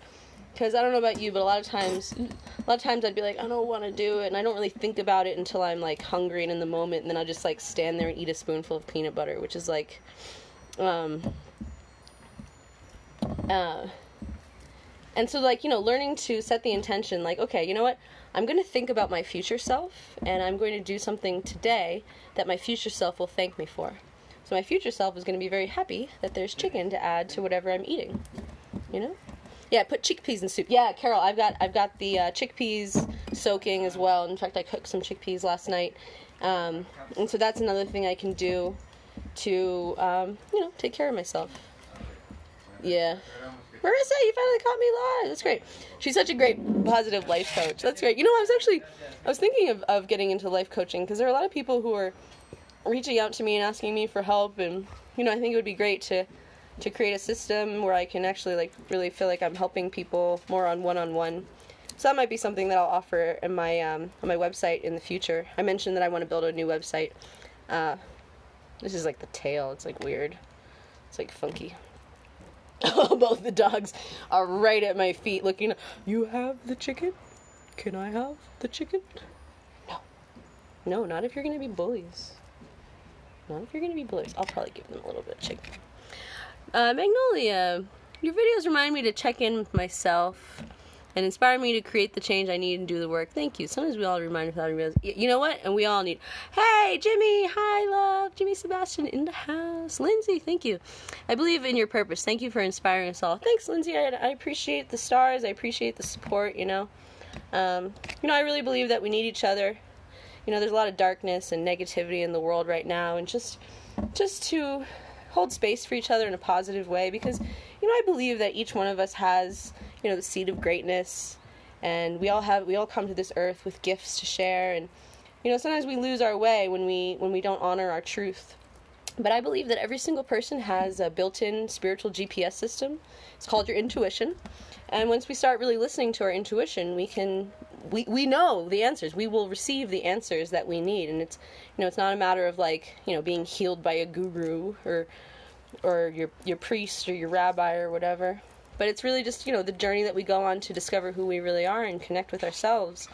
Because I don't know about you, but a lot of times I'd be like, I don't want to do it, and I don't really think about it until I'm like hungry and in the moment, and then I'll just like stand there and eat a spoonful of peanut butter, which is like, and so, like, you know, learning to set the intention, like, okay, you know what? I'm going to think about my future self, and I'm going to do something today that my future self will thank me for. So my future self is going to be very happy that there's chicken to add to whatever I'm eating, you know? Yeah, put chickpeas in soup. Yeah, Carol, I've got the chickpeas soaking as well. In fact, I cooked some chickpeas last night. And so that's another thing I can do to, you know, take care of myself. Yeah. Marissa, you finally caught me live. That's great. She's such a great positive life coach. That's great. You know, I was thinking of getting into life coaching because there are a lot of people who are reaching out to me and asking me for help, and, you know, I think it would be great to create a system where I can actually, like, really feel like I'm helping people more on one-on-one. So that might be something that I'll offer in my on my website in the future. I mentioned that I want to build a new website. This is like the tail. It's like weird. It's like funky. Both the dogs are right at my feet looking. You have the chicken? Can I have the chicken? No, not if you're going to be bullies. Not if you're going to be bullies. I'll probably give them a little bit of chicken. Magnolia, your videos remind me to check in with myself and inspire me to create the change I need and do the work. Thank you. Sometimes we all remind without realizing. You know what? And we all need. Hey, Jimmy. Hi, love. Jimmy Sebastian in the house. Lindsay, thank you. I believe in your purpose. Thank you for inspiring us all. Thanks, Lindsay. I appreciate the stars. I appreciate the support, you know. You know, I really believe that we need each other. You know, there's a lot of darkness and negativity in the world right now, and just to hold space for each other in a positive way, because, you know, I believe that each one of us has, you know, the seed of greatness, and we all come to this earth with gifts to share, and, you know, sometimes we lose our way when we don't honor our truth. But I believe that every single person has a built-in spiritual GPS system. It's called your intuition. And once we start really listening to our intuition, we know the answers. We will receive the answers that we need. And it's, you know, it's not a matter of, like, you know, being healed by a guru or your priest or your rabbi or whatever. But it's really just, you know, the journey that we go on to discover who we really are and connect with ourselves.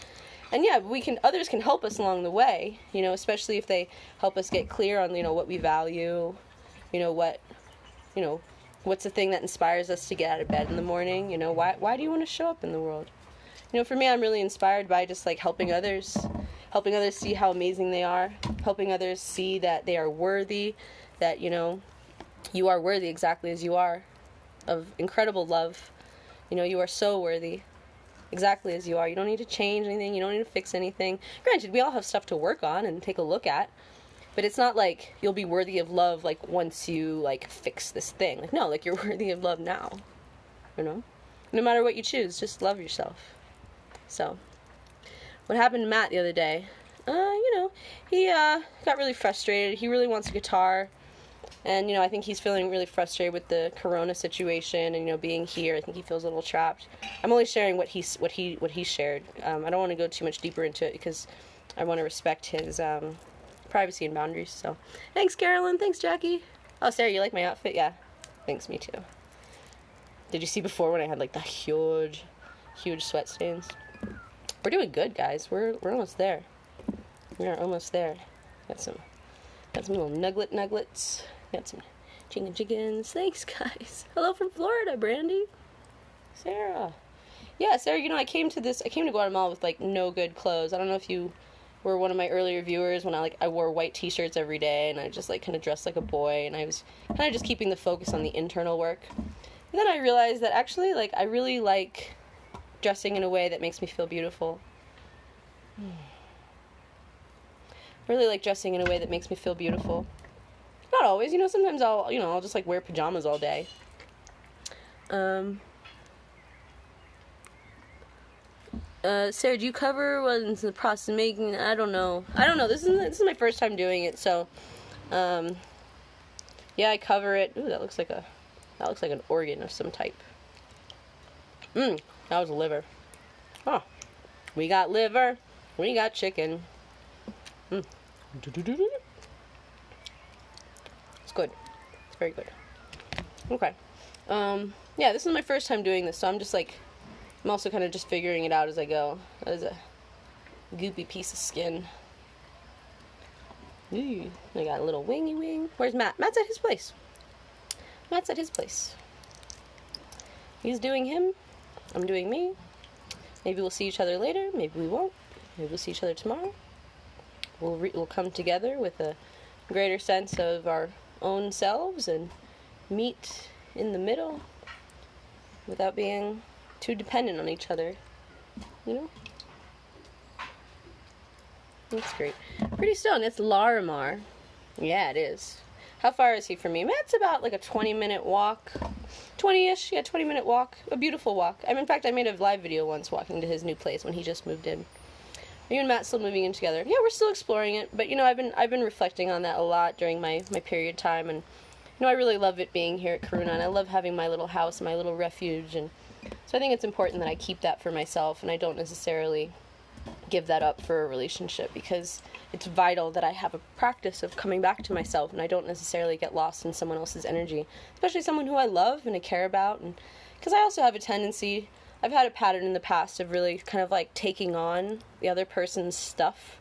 And yeah, others can help us along the way, you know, especially if they help us get clear on, you know, what we value, you know, what's the thing that inspires us to get out of bed in the morning, you know, why do you want to show up in the world? You know, for me, I'm really inspired by just, like, helping others see how amazing they are, helping others see that they are worthy, that, you know, you are worthy exactly as you are, of incredible love. You know, you are so worthy. Exactly as you are. You don't need to change anything. You don't need to fix anything. Granted, we all have stuff to work on and take a look at. But it's not like you'll be worthy of love, like, once you, like, fix this thing. Like, no, like, you're worthy of love now. You know? No matter what you choose, just love yourself. So, what happened to Matt the other day? You know, he got really frustrated. He really wants a guitar. And, you know, I think he's feeling really frustrated with the corona situation and, you know, being here. I think he feels a little trapped. I'm only sharing what he shared. I don't want to go too much deeper into it because I want to respect his privacy and boundaries. So, thanks, Carolyn. Thanks, Jackie. Oh, Sarah, you like my outfit? Yeah. Thanks, me too. Did you see before when I had, like, the huge sweat stains? We're doing good, guys. We're almost there. We are almost there. Got some little nuggets. Got some chickens. Thanks, guys. Hello from Florida, Brandy. Sarah. Yeah, Sarah, I came to Guatemala with, like, no good clothes. I don't know if you were one of my earlier viewers when I wore white t-shirts every day, and I just, like, kind of dressed like a boy, and I was kind of just keeping the focus on the internal work. And then I realized that actually, like, I really like dressing in a way that makes me feel beautiful. I really like dressing in a way that makes me feel beautiful. Not always, sometimes I'll just, like, wear pajamas all day. Sarah, do you cover what's in the process of making? I don't know. This is my first time doing it, so, yeah, I cover it. Ooh, that looks like an organ of some type. That was a liver. Oh, we got liver. We got chicken. It's good. It's very good. Okay. Yeah, this is my first time doing this, so I'm also kind of just figuring it out as I go. That is a goopy piece of skin. Ooh, I got a little wingy wing. Where's Matt? Matt's at his place. He's doing him. I'm doing me. Maybe we'll see each other later. Maybe we won't. Maybe we'll see each other tomorrow. We'll come together with a greater sense of our own selves and meet in the middle without being too dependent on each other. That's great. Pretty stone. It's Larimar. Yeah, it is. How far is he from me? Matt's about like a 20-minute walk. 20-ish. Yeah, 20-minute walk. A beautiful walk. In fact, I made a live video once walking to his new place when he just moved in. Are you and Matt still moving in together? Yeah, we're still exploring it. But, I've been reflecting on that a lot during my period time. And, I really love it being here at Karuna. And I love having my little house, my little refuge. And so I think it's important that I keep that for myself. And I don't necessarily give that up for a relationship, because it's vital that I have a practice of coming back to myself, and I don't necessarily get lost in someone else's energy, especially someone who I love and I care about. And because I also have a tendency, I've had a pattern in the past of really kind of like taking on the other person's stuff,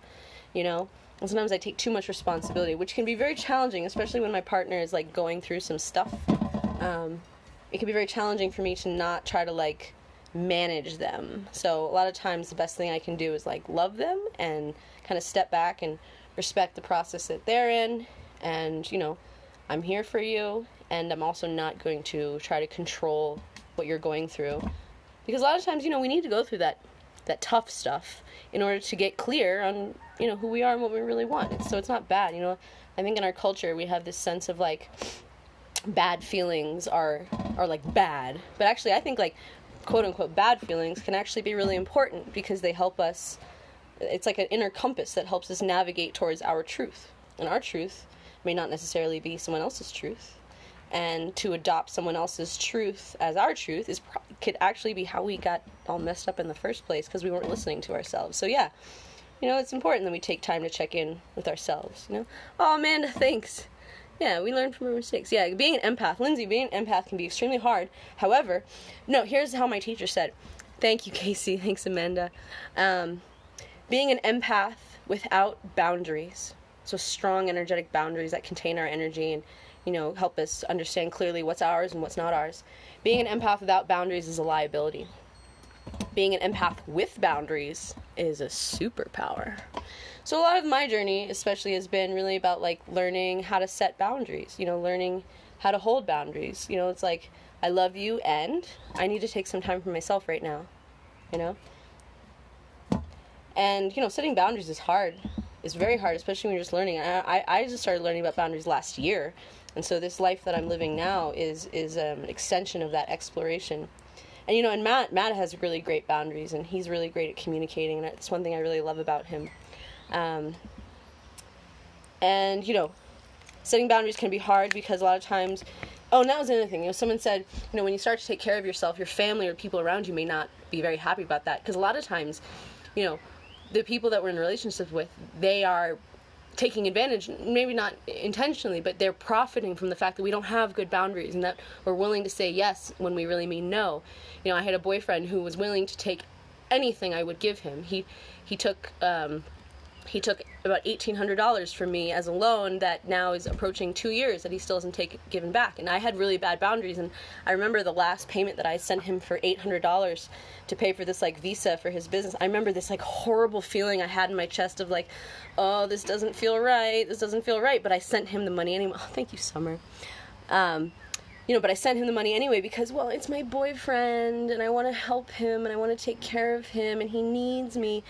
and sometimes I take too much responsibility, which can be very challenging, especially when my partner is like going through some stuff. It can be very challenging for me to not try to like manage them. So a lot of times the best thing I can do is like love them and kind of step back and respect the process that they're in, and I'm here for you, and I'm also not going to try to control what you're going through, because a lot of times we need to go through that tough stuff in order to get clear on who we are and what we really want. So it's not bad. I think in our culture we have this sense of like bad feelings are like bad, but actually I think like quote-unquote bad feelings can actually be really important, because they help us. It's like an inner compass that helps us navigate towards our truth, and our truth may not necessarily be someone else's truth, and to adopt someone else's truth as our truth could actually be how we got all messed up in the first place, because we weren't listening to ourselves. So yeah, it's important that we take time to check in with ourselves. Oh, Amanda, thanks. Yeah, we learn from our mistakes. Yeah, being an empath. Lindsay, being an empath can be extremely hard. However, no, here's how my teacher said. Thank you, Casey. Thanks, Amanda. Being an empath without boundaries, so strong energetic boundaries that contain our energy and, help us understand clearly what's ours and what's not ours. Being an empath without boundaries is a liability. Being an empath with boundaries is a superpower. So a lot of my journey especially has been really about like learning how to set boundaries, learning how to hold boundaries. It's like, I love you and I need to take some time for myself right now, And, setting boundaries is hard. It's very hard, especially when you're just learning. I just started learning about boundaries last year. And so this life that I'm living now is an extension of that exploration. And, and Matt has really great boundaries, and he's really great at communicating, and it's one thing I really love about him. And setting boundaries can be hard, because a lot of times, and that was another thing, someone said, when you start to take care of yourself, your family or people around you may not be very happy about that, because a lot of times, the people that we're in relationships with, they are taking advantage, maybe not intentionally, but they're profiting from the fact that we don't have good boundaries, and that we're willing to say yes when we really mean no. I had a boyfriend who was willing to take anything I would give him. He took he took about $1,800 from me as a loan that now is approaching 2 years that he still hasn't given back. And I had really bad boundaries. And I remember the last payment that I sent him for $800 to pay for this like visa for his business. I remember this like horrible feeling I had in my chest of like, oh, this doesn't feel right. This doesn't feel right. But I sent him the money anyway. Oh, thank you, Summer. But I sent him the money anyway because, well, it's my boyfriend and I want to help him and I want to take care of him and he needs me.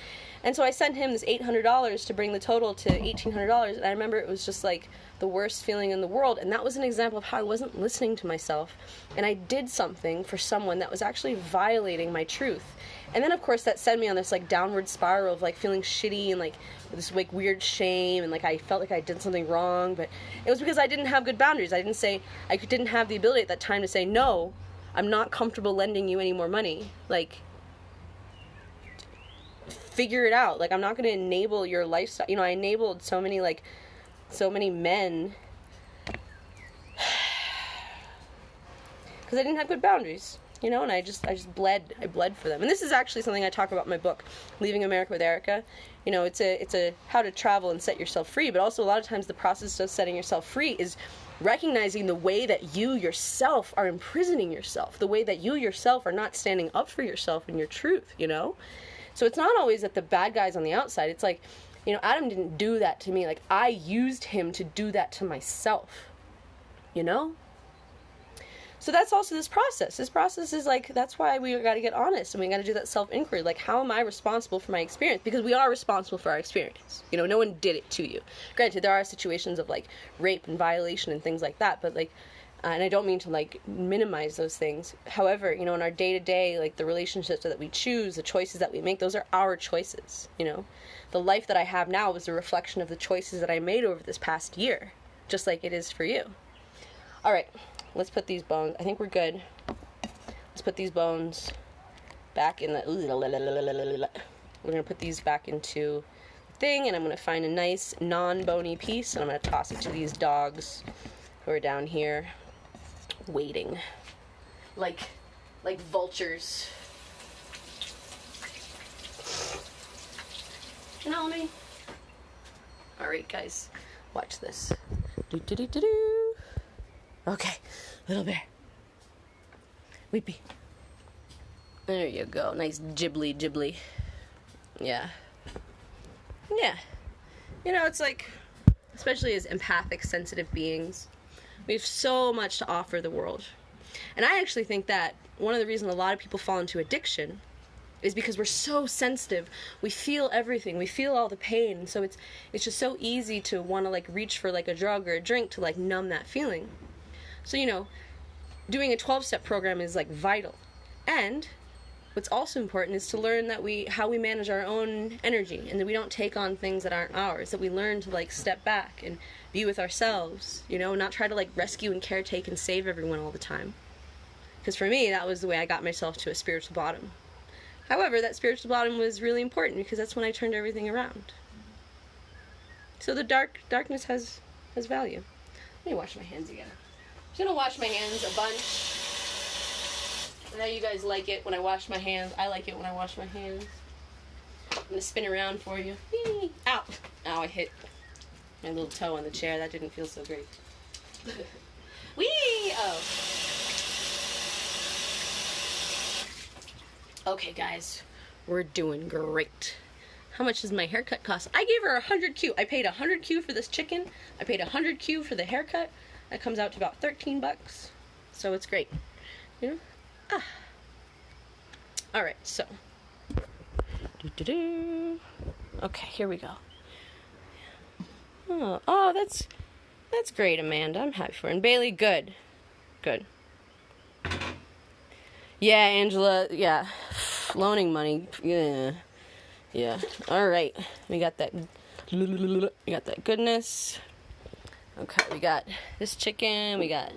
And so I sent him this $800 to bring the total to $1,800. And I remember it was just like the worst feeling in the world. And that was an example of how I wasn't listening to myself. And I did something for someone that was actually violating my truth. And then, of course, that sent me on this like downward spiral of like feeling shitty and like this like weird shame and like I felt like I did something wrong. But it was because I didn't have good boundaries. I didn't have the ability at that time to say, no, I'm not comfortable lending you any more money. Like, figure it out. Like, I'm not going to enable your lifestyle. I enabled so many men because I didn't have good boundaries, and I bled for them. And this is actually something I talk about in my book, Leaving America with Erica. It's a how to travel and set yourself free, but also a lot of times the process of setting yourself free is recognizing the way that you yourself are imprisoning yourself, the way that you yourself are not standing up for yourself and your truth, So it's not always that the bad guy's on the outside. It's like, Adam didn't do that to me. Like, I used him to do that to myself, So that's also this process. This process is like, that's why we got to get honest and we got to do that self-inquiry. Like, how am I responsible for my experience? Because we are responsible for our experience. No one did it to you. Granted, there are situations of like rape and violation and things like that, but like, and I don't mean to like minimize those things. However, in our day-to-day, like the relationships that we choose, the choices that we make, those are our choices. The life that I have now is a reflection of the choices that I made over this past year, just like it is for you. All right, let's put these bones. I think we're good. Let's put these bones back in the. We're gonna put these back into the thing, and I'm gonna find a nice non-bony piece, and I'm gonna toss it to these dogs who are down here waiting like vultures. Me. All right, guys, watch this. Do. Okay, little bear. Weepy. There you go. Nice ghibli. Yeah. It's like, especially as empathic, sensitive beings, we have so much to offer the world. And I actually think that one of the reasons a lot of people fall into addiction is because we're so sensitive. We feel everything. We feel all the pain. So it's just so easy to want to like reach for like a drug or a drink to like numb that feeling. So, doing a 12-step program is like vital. And what's also important is to learn that how we manage our own energy and that we don't take on things that aren't ours, that we learn to like step back and be with ourselves, not try to like rescue and caretake and save everyone all the time. Because for me, that was the way I got myself to a spiritual bottom. However, that spiritual bottom was really important because that's when I turned everything around. So the darkness has value. Let me wash my hands again. I'm just gonna wash my hands a bunch. I know you guys like it when I wash my hands. I like it when I wash my hands. I'm gonna spin around for you. Whee! Ow! Ow, I hit my little toe on the chair. That didn't feel so great. Whee! Oh. Okay, guys. We're doing great. How much does my haircut cost? I gave her 100 Q. I paid 100 Q for this chicken. I paid 100 Q for the haircut. That comes out to about $13. So it's great. Alright, so. Okay, here we go. Oh, that's great, Amanda. I'm happy for her. And Bailey, good. Yeah, Angela, yeah. Loaning money, yeah. Alright, we got that goodness. Okay, we got this chicken, we got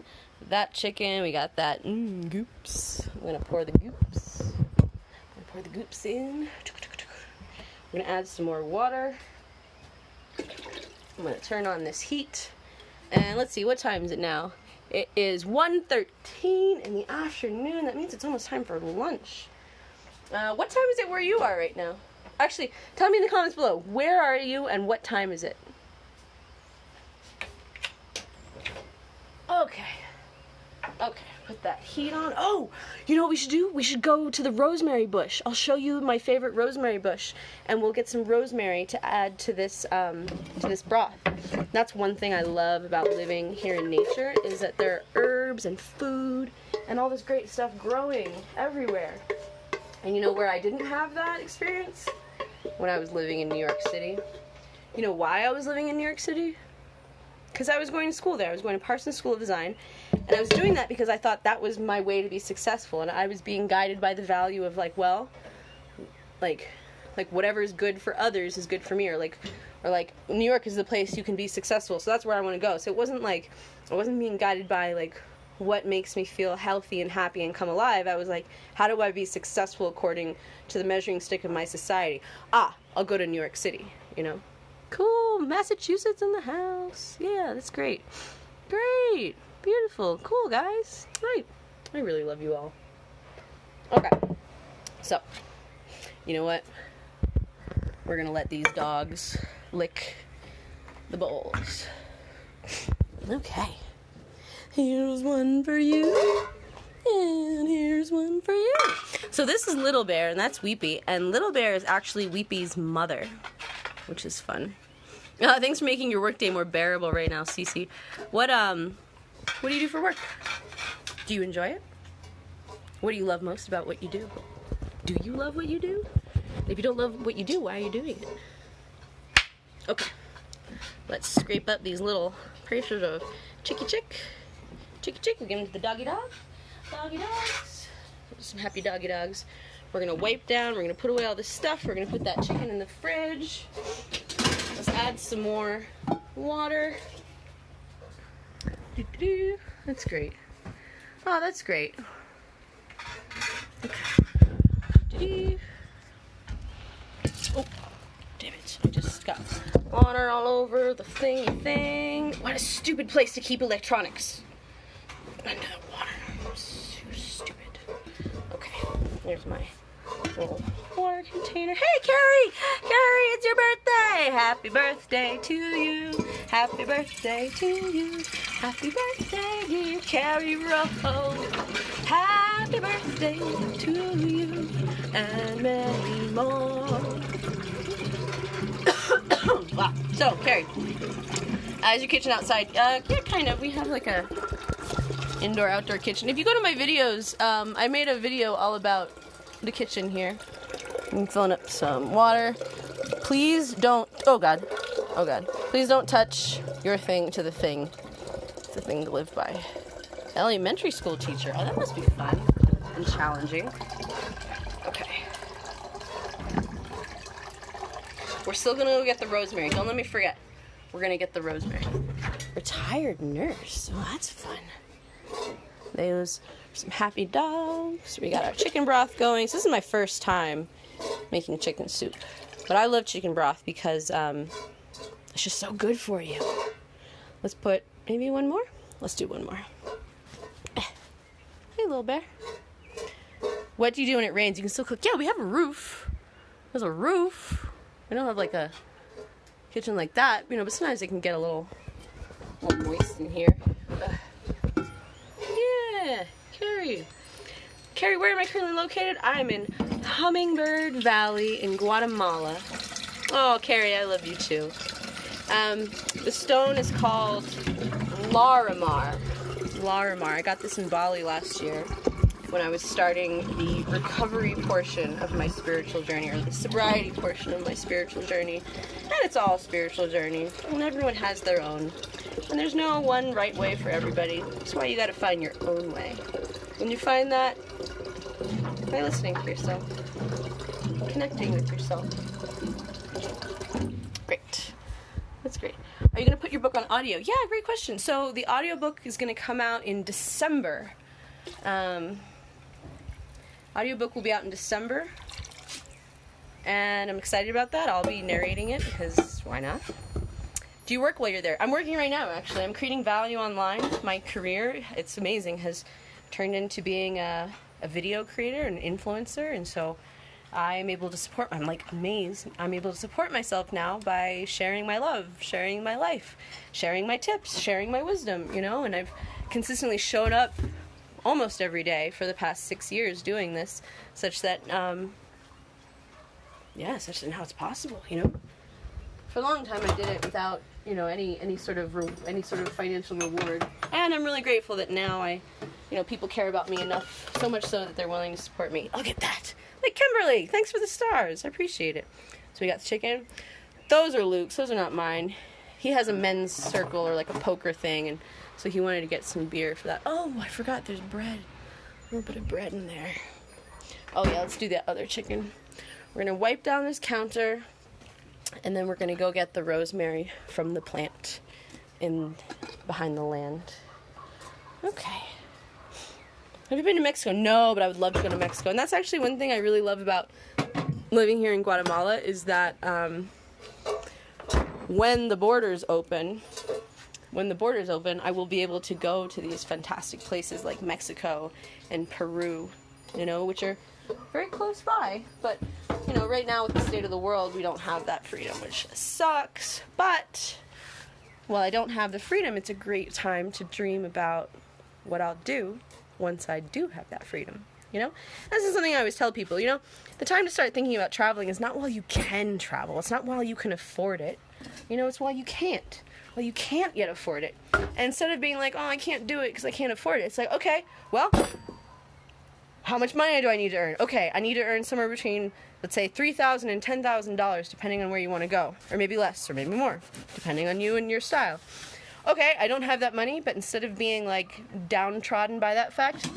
that chicken, we got that goops. I'm gonna pour the goops. In. I'm gonna add some more water. I'm gonna turn on this heat. And let's see, what time is it now? It is 1:13 in the afternoon. That means it's almost time for lunch. What time is it where you are right now? Actually, tell me in the comments below, where are you and what time is it? Okay. Okay, put that heat on. Oh, you know what we should do? We should go to the rosemary bush. I'll show you my favorite rosemary bush, and we'll get some rosemary to add to this broth. That's one thing I love about living here in nature, is that there are herbs and food and all this great stuff growing everywhere. And you know where I didn't have that experience? When I was living in New York City. You know why I was living in New York City? Because I was going to school there. I was going to Parsons School of Design. And I was doing that because I thought that was my way to be successful. And I was being guided by the value of like, well, like whatever is good for others is good for me. Or like New York is the place you can be successful. So that's where I want to go. So it wasn't like, I wasn't being guided by like what makes me feel healthy and happy and come alive. I was like, how do I be successful according to the measuring stick of my society? I'll go to New York City, you know? Cool, Massachusetts in the house. Yeah, that's great. Great, beautiful, cool, guys. Right, I really love you all. Okay, so, you know what? We're gonna let these dogs lick the bowls. Okay. Here's one for you, and here's one for you. So this is Little Bear, and that's Weepy, and Little Bear is actually Weepy's mother, which is fun. Thanks for making your workday more bearable right now, Cece. What do you do for work? Do you enjoy it? What do you love most about what you do? Do you love what you do? If you don't love what you do, why are you doing it? Okay, let's scrape up these little pressures of chicky chick. Chicky chick, we get into the doggy dog. Doggy dogs. Some happy doggy dogs. We're gonna wipe down, we're gonna put away all this stuff, we're gonna put that chicken in the fridge. Let's add some more water. That's great. Oh, that's great. Okay. Oh, damn it. I just got water all over the thingy thing. What a stupid place to keep electronics. Under the water. So stupid. Okay, here's my little water container. Hey, Carrie! Carrie, it's your birthday! Happy birthday to you. Happy birthday to you. Happy birthday, dear Carrie Rowe. Happy birthday to you. And many more. Wow. So, Carrie, is your kitchen outside? Yeah, kind of. We have like a indoor-outdoor kitchen. If you go to my videos, I made a video all about the kitchen here. I'm filling up some water. Please don't, oh God, please don't touch your thing to the thing. It's a thing to live by. Elementary school teacher. Oh, that must be fun and challenging. Okay. We're still gonna go get the rosemary. Don't let me forget. We're gonna get the rosemary. Retired nurse. Oh, that's fun. Those are some happy dogs. We got our chicken broth going. So this is my first time making chicken soup. But I love chicken broth because it's just so good for you. Let's put maybe one more. Let's do one more. Hey, little bear. What do you do when it rains? You can still cook. Yeah, we have a roof. There's a roof. We don't have like a kitchen like that, you know, but sometimes it can get a little moist in here. Yeah, Carrie. Carrie, where am I currently located? I'm in Hummingbird Valley in Guatemala. Oh, Carrie, I love you too. The stone is called Larimar. Larimar. I got this in Bali last year when I was starting the recovery portion of my spiritual journey, or the sobriety portion of my spiritual journey. And it's all a spiritual journey, and everyone has their own. And there's no one right way for everybody. That's why you gotta find your own way. When you find that, by listening to yourself, connecting with yourself. Great. That's great. Are you gonna put your book on audio? Yeah, great question. So the audiobook is gonna come out in December. Audiobook will be out in December, and I'm excited about that. I'll be narrating it because why not? Do you work while you're there? I'm working right now, actually. I'm creating value online. My career, it's amazing, has turned into being a video creator, an influencer, and so I'm able to support, I'm like amazed, I'm able to support myself now by sharing my love, sharing my life, sharing my tips, sharing my wisdom, you know, and I've consistently showed up almost every day for the past 6 years doing this, such that now it's possible, you know. For a long time I did it without, you know, any sort of financial reward, and I'm really grateful that now people care about me enough, so much so that they're willing to support me. Look at that! Like, Kimberly, thanks for the stars. I appreciate it. So we got the chicken. Those are Luke's. Those are not mine. He has a men's circle or like a poker thing, and so he wanted to get some beer for that. Oh, I forgot there's bread. A little bit of bread in there. Oh yeah, let's do that other chicken. We're going to wipe down this counter, and then we're going to go get the rosemary from the plant behind the land. Okay. Have you been to Mexico? No, but I would love to go to Mexico. And that's actually one thing I really love about living here in Guatemala is that when the borders open, I will be able to go to these fantastic places like Mexico and Peru, you know, which are very close by. But, you know, right now with the state of the world, we don't have that freedom, which sucks. But while I don't have the freedom, it's a great time to dream about what I'll do once I do have that freedom, you know? This is something I always tell people, you know, the time to start thinking about traveling is not while you can travel. It's not while you can afford it. You know, it's while you can't. Well, you can't yet afford it. And instead of being like, oh, I can't do it because I can't afford it, it's like, okay, well, how much money do I need to earn? Okay, I need to earn somewhere between, let's say, $3,000 and $10,000, depending on where you want to go. Or maybe less, or maybe more, depending on you and your style. Okay, I don't have that money, but instead of being, like, downtrodden by that fact,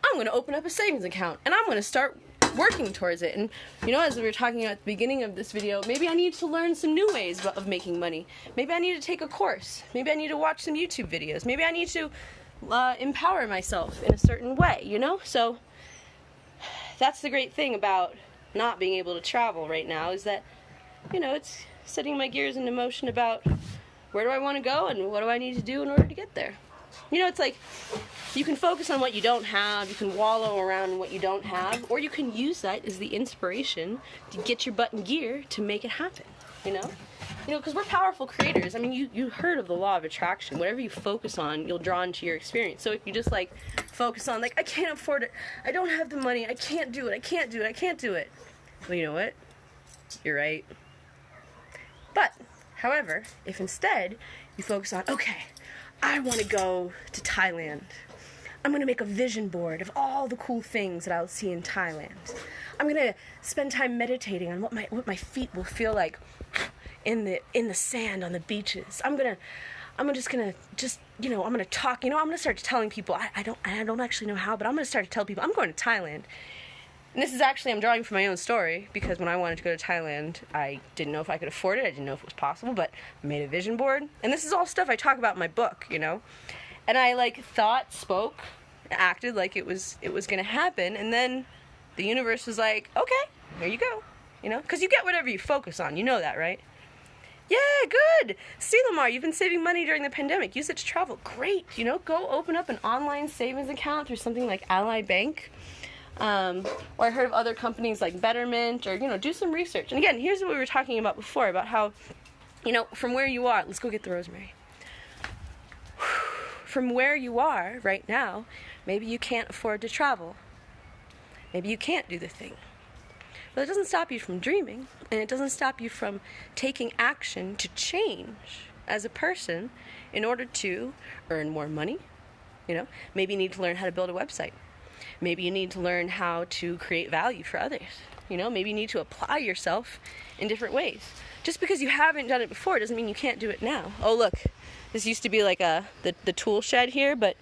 I'm going to open up a savings account, and I'm going to start working towards it. And, you know, as we were talking about at the beginning of this video, maybe I need to learn some new ways of making money. Maybe I need to take a course. Maybe I need to watch some YouTube videos. Maybe I need to empower myself in a certain way, you know? So, that's the great thing about not being able to travel right now, is that, you know, it's setting my gears into motion about where do I want to go and what do I need to do in order to get there. You know, it's like, you can focus on what you don't have, you can wallow around in what you don't have, or you can use that as the inspiration to get your butt in gear to make it happen, you know? You know, because we're powerful creators. I mean, you heard of the law of attraction. Whatever you focus on, you'll draw into your experience. So if you just, like, focus on, like, I can't afford it, I don't have the money, I can't do it, I can't do it, I can't do it. Well, you know what? You're right. But, however, if instead you focus on, okay, I want to go to Thailand. I'm going to make a vision board of all the cool things that I'll see in Thailand. I'm going to spend time meditating on what my feet will feel like in the sand on the beaches. I'm just gonna talk. You know, I'm gonna start telling people. I don't actually know how, but I'm gonna start to tell people I'm going to Thailand. And this is actually, I'm drawing from my own story, because when I wanted to go to Thailand, I didn't know if I could afford it. I didn't know if it was possible, but I made a vision board. And this is all stuff I talk about in my book, you know. And I, like, thought, spoke, acted like it was going to happen. And then the universe was like, okay, there you go. You know, because you get whatever you focus on. You know that, right? Yeah, good. See, Lamar, you've been saving money during the pandemic. Use it to travel. Great. You know, go open up an online savings account through something like Ally Bank. Or I heard of other companies like Betterment, or, you know, do some research. And again, here's what we were talking about before, about how, you know, from where you are, let's go get the rosemary. From where you are right now, maybe you can't afford to travel. Maybe you can't do the thing. But it doesn't stop you from dreaming, and it doesn't stop you from taking action to change as a person in order to earn more money. You know, maybe you need to learn how to build a website. Maybe you need to learn how to create value for others. You know, maybe you need to apply yourself in different ways. Just because you haven't done it before doesn't mean you can't do it now. Oh, look, this used to be like the tool shed here, but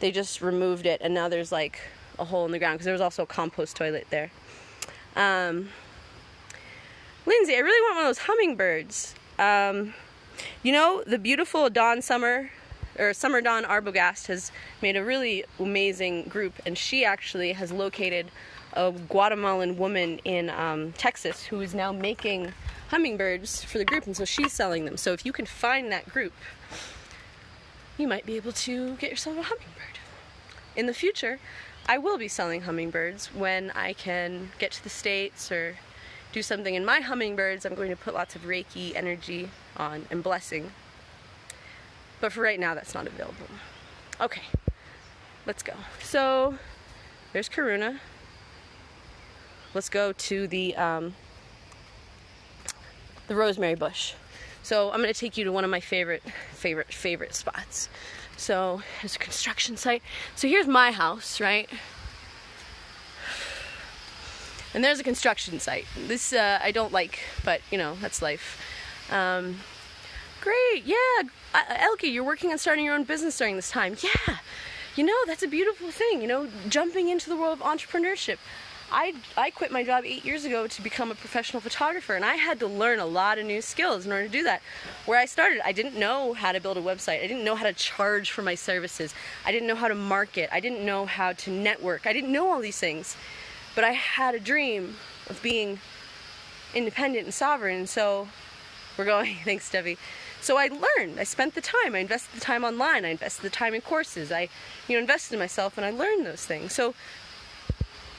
they just removed it, and now there's like a hole in the ground, because there was also a compost toilet there. Lindsay, I really want one of those hummingbirds. You know, the beautiful Summer Dawn Arbogast has made a really amazing group, and she actually has located a Guatemalan woman in Texas who is now making hummingbirds for the group, and so she's selling them. So if you can find that group, you might be able to get yourself a hummingbird. In the future, I will be selling hummingbirds when I can get to the States or do something. In my hummingbirds, I'm going to put lots of Reiki energy on and blessing. But for right now, that's not available. Okay, let's go. So there's Karuna. Let's go to the rosemary bush. So I'm going to take you to one of my favorite spots. So there's a construction site. So here's my house, right? And there's a construction site. This I don't like, but you know, that's life. Great, yeah. Elke, you're working on starting your own business during this time. Yeah, you know, that's a beautiful thing, you know, jumping into the world of entrepreneurship. I quit my job 8 years ago to become a professional photographer, and I had to learn a lot of new skills in order to do that. Where I started, I didn't know how to build a website. I didn't know how to charge for my services. I didn't know how to market. I didn't know how to network. I didn't know all these things. But I had a dream of being independent and sovereign, and so we're going, thanks Debbie. So I learned, I spent the time, I invested the time online, I invested the time in courses, I invested in myself, and I learned those things. So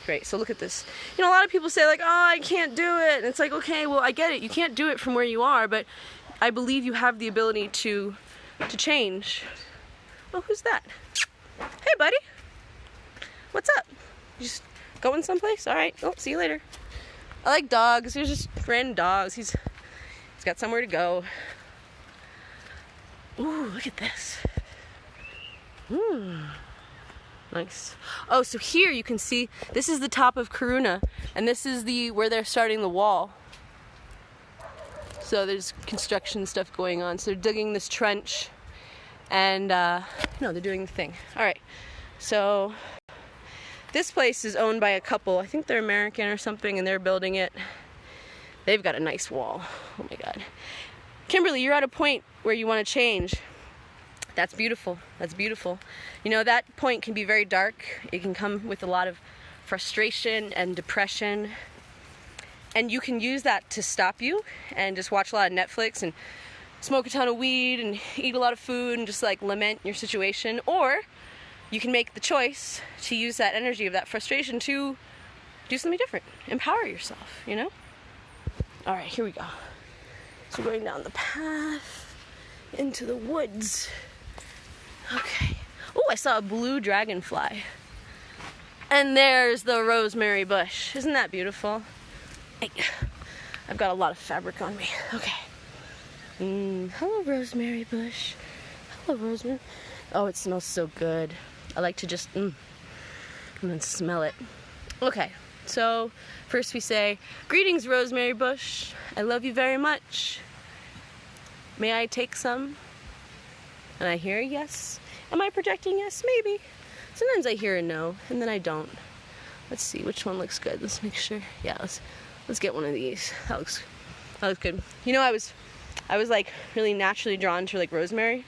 great, so look at this. You know, a lot of people say like, oh, I can't do it. And it's like, okay, well, I get it. You can't do it from where you are, but I believe you have the ability to change. Oh, who's that? Hey, buddy. What's up? You just going someplace? All right. Oh, see you later. I like dogs. There's just random dogs. He's got somewhere to go. Ooh, look at this. Nice. Oh, so here you can see, this is the top of Karuna, and this is where they're starting the wall. So there's construction stuff going on. So they're digging this trench, and they're doing the thing. All right. So this place is owned by a couple. I think they're American or something, and they're building it. They've got a nice wall. Oh my God. Kimberly, you're at a point where you want to change. That's beautiful. That's beautiful. You know, that point can be very dark. It can come with a lot of frustration and depression. And you can use that to stop you and just watch a lot of Netflix and smoke a ton of weed and eat a lot of food and just like lament your situation. Or you can make the choice to use that energy of that frustration to do something different. Empower yourself, you know? All right, here we go. So we're going down the path into the woods. Okay. Oh, I saw a blue dragonfly. And there's the rosemary bush. Isn't that beautiful? Hey, I've got a lot of fabric on me. Okay. Hello, rosemary bush. Hello, rosemary. Oh, it smells so good. I like to just and then smell it. Okay. So first we say, greetings, rosemary bush. I love you very much. May I take some? And I hear a yes. Am I projecting yes? Maybe. Sometimes I hear a no, and then I don't. Let's see which one looks good. Let's make sure. Yeah, let's get one of these. That looks good. You know, I was like really naturally drawn to like rosemary,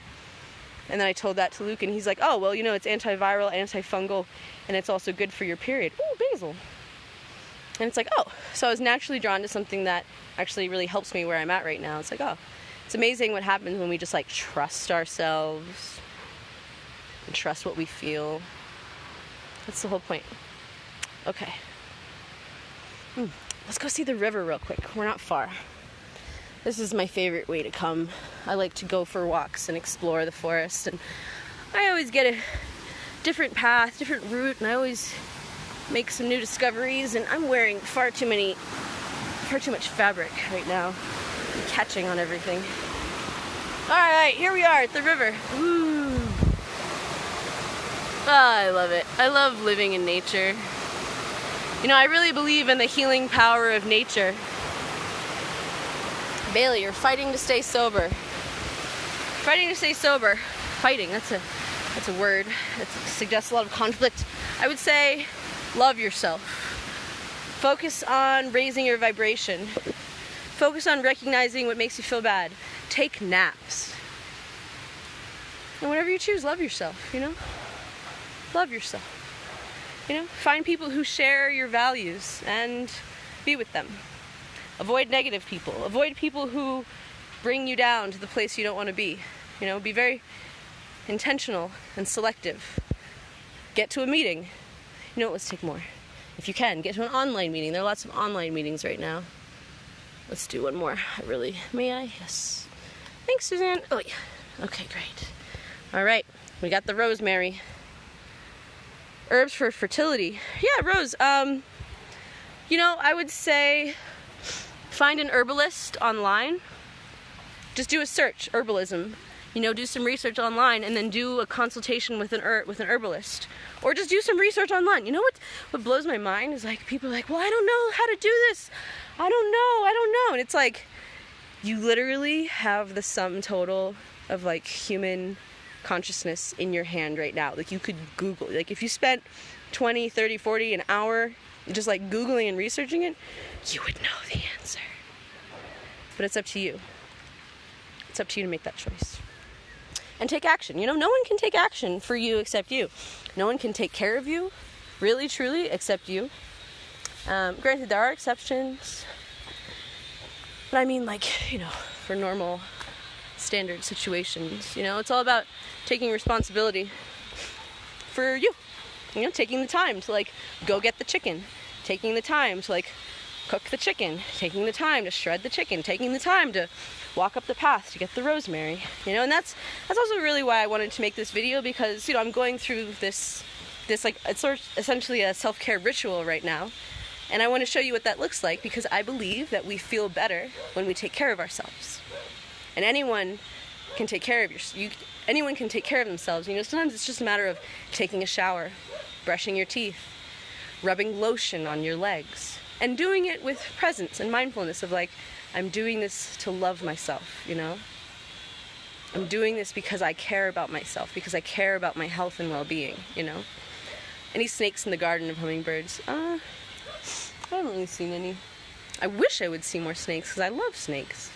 and then I told that to Luke, and he's like, oh well, you know, it's antiviral, antifungal, and it's also good for your period. Ooh, basil. And it's like, oh, so I was naturally drawn to something that actually really helps me where I'm at right now. It's like, oh, it's amazing what happens when we just like trust ourselves and trust what we feel. That's the whole point. Okay. Let's go see the river real quick. We're not far. This is my favorite way to come. I like to go for walks and explore the forest, and I always get a different path, different route, and I always make some new discoveries, and I'm wearing far too much fabric right now. I'm catching on everything. Alright, here we are at the river. Woo! Oh, I love it. I love living in nature. You know, I really believe in the healing power of nature. Bailey, you're fighting to stay sober. Fighting to stay sober. Fighting, that's a word that suggests a lot of conflict. I would say, love yourself. Focus on raising your vibration. Focus on recognizing what makes you feel bad. Take naps. And whenever you choose, love yourself, you know? Love yourself. You know, find people who share your values and be with them. Avoid negative people. Avoid people who bring you down to the place you don't want to be. You know, be very intentional and selective. Get to a meeting. You know what, let's take more. If you can, get to an online meeting. There are lots of online meetings right now. Let's do one more. May I? Yes. Thanks, Suzanne. Oh, yeah. Okay, great. All right, we got the rosemary. Herbs for fertility. Yeah, Rose, you know, I would say find an herbalist online. Just do a search, herbalism. You know, do some research online and then do a consultation with an herbalist. Or just do some research online. You know what blows my mind is like people are like, well, I don't know how to do this. I don't know. And it's like, you literally have the sum total of like human consciousness in your hand right now. Like you could Google, like if you spent 20, 30, 40, an hour just like Googling and researching it, you would know the answer. But it's up to you. It's up to you to make that choice. And take action. You know, no one can take action for you except you. No one can take care of you, really, truly, except you. Granted, there are exceptions. But I mean, like, you know, for normal, standard situations, you know, it's all about taking responsibility for you. You know, taking the time to, like, go get the chicken. Taking the time to, like, cook the chicken. Taking the time to shred the chicken. Taking the time to walk up the path to get the rosemary, you know. And that's also really why I wanted to make this video, because, you know, I'm going through this like, it's sort of essentially a self-care ritual right now, and I want to show you what that looks like, because I believe that we feel better when we take care of ourselves. And anyone can take care of anyone can take care of themselves. You know, sometimes it's just a matter of taking a shower, brushing your teeth, rubbing lotion on your legs, and doing it with presence and mindfulness of like, I'm doing this to love myself, you know? I'm doing this because I care about myself, because I care about my health and well-being, you know? Any snakes in the garden of hummingbirds? I haven't really seen any. I wish I would see more snakes, because I love snakes.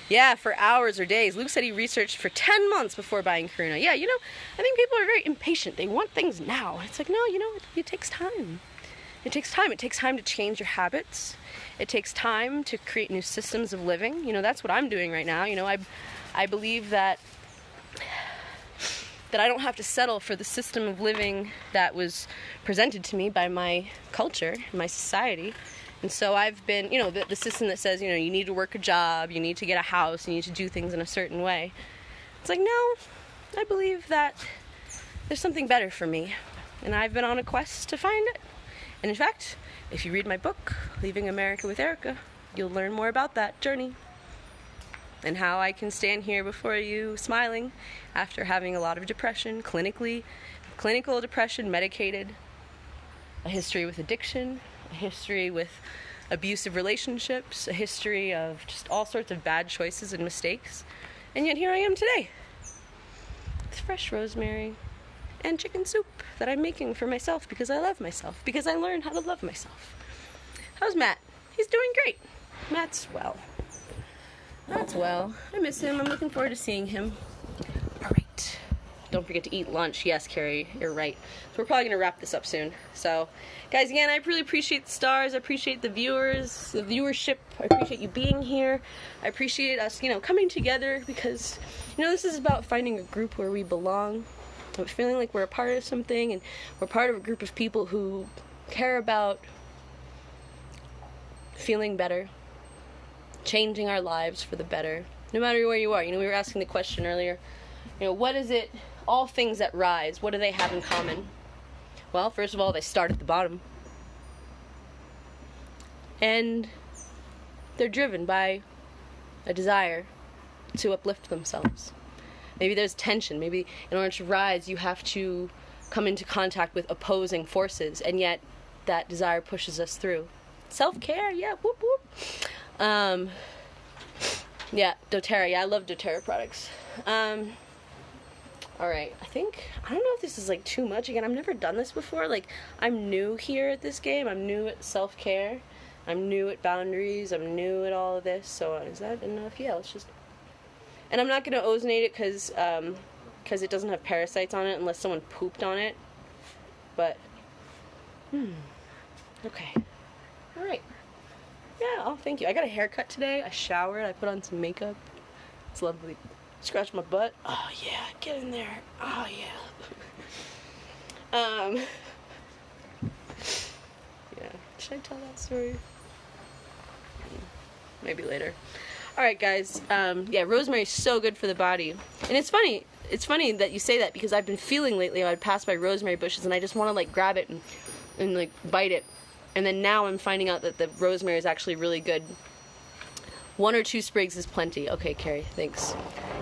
Yeah, for hours or days. Luke said he researched for 10 months before buying Karuna. Yeah, you know, I think people are very impatient. They want things now. It's like, no, you know, it takes time. It takes time. It takes time to change your habits. It takes time to create new systems of living. You know, that's what I'm doing right now. You know, I believe that I don't have to settle for the system of living that was presented to me by my culture, my society. And so I've been, you know, the system that says, you know, you need to work a job, you need to get a house, you need to do things in a certain way. It's like, no, I believe that there's something better for me. And I've been on a quest to find it. And in fact, if you read my book, Leaving America with Erica, you'll learn more about that journey and how I can stand here before you smiling after having a lot of depression, clinical depression, medicated, a history with addiction, a history with abusive relationships, a history of just all sorts of bad choices and mistakes. And yet here I am today with fresh rosemary and chicken soup that I'm making for myself because I love myself, because I learned how to love myself. How's Matt? He's doing great. Matt's well. Matt's well. I miss him. I'm looking forward to seeing him. All right. Don't forget to eat lunch. Yes, Carrie, you're right. So we're probably going to wrap this up soon. So, guys, again, I really appreciate the stars. I appreciate the viewers, the viewership. I appreciate you being here. I appreciate us, you know, coming together, because, you know, this is about finding a group where we belong. Feeling like we're a part of something, and we're part of a group of people who care about feeling better, changing our lives for the better, no matter where you are. You know, we were asking the question earlier, you know, what is it, all things that rise, what do they have in common? Well, first of all, they start at the bottom. And they're driven by a desire to uplift themselves. Maybe there's tension. Maybe in order to rise, you have to come into contact with opposing forces, and yet that desire pushes us through. Self-care, yeah, whoop whoop. Yeah, doTERRA. Yeah, I love doTERRA products. All right, I don't know if this is like too much. Again, I've never done this before. Like, I'm new here at this game. I'm new at self-care. I'm new at boundaries. I'm new at all of this. So is that enough? Yeah, let's just... And I'm not going to ozonate it because it doesn't have parasites on it unless someone pooped on it. But, okay. All right. Yeah, oh, thank you. I got a haircut today. I showered. I put on some makeup. It's lovely. Scratch my butt. Oh, yeah. Get in there. Oh, yeah. Should I tell that story? Maybe later. Alright, guys. Yeah, rosemary is so good for the body. And it's funny that you say that, because I've been feeling lately, I'd pass by rosemary bushes and I just want to like grab it and like bite it. And then now I'm finding out that the rosemary is actually really good. 1 or 2 sprigs is plenty. Okay, Carrie, thanks.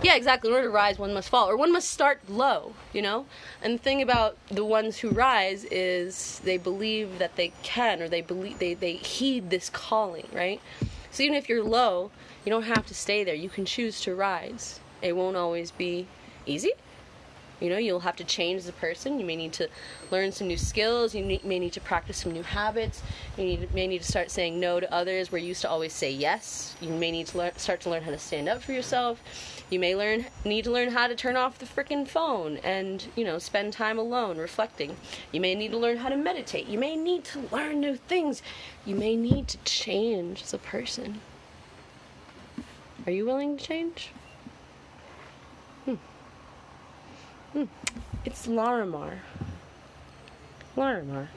Yeah, exactly. In order to rise, one must fall. Or one must start low, you know? And the thing about the ones who rise is they believe that they can, or they heed this calling, right? So even if you're low, you don't have to stay there. You can choose to rise. It won't always be easy. You know, you'll have to change the person. You may need to learn some new skills. You may need to practice some new habits. You may need to start saying no to others where you used to always say yes. You may need to start to learn how to stand up for yourself. You may need to learn how to turn off the frickin' phone and, you know, spend time alone reflecting. You may need to learn how to meditate. You may need to learn new things. You may need to change as a person. Are you willing to change? It's Larimar. Larimar.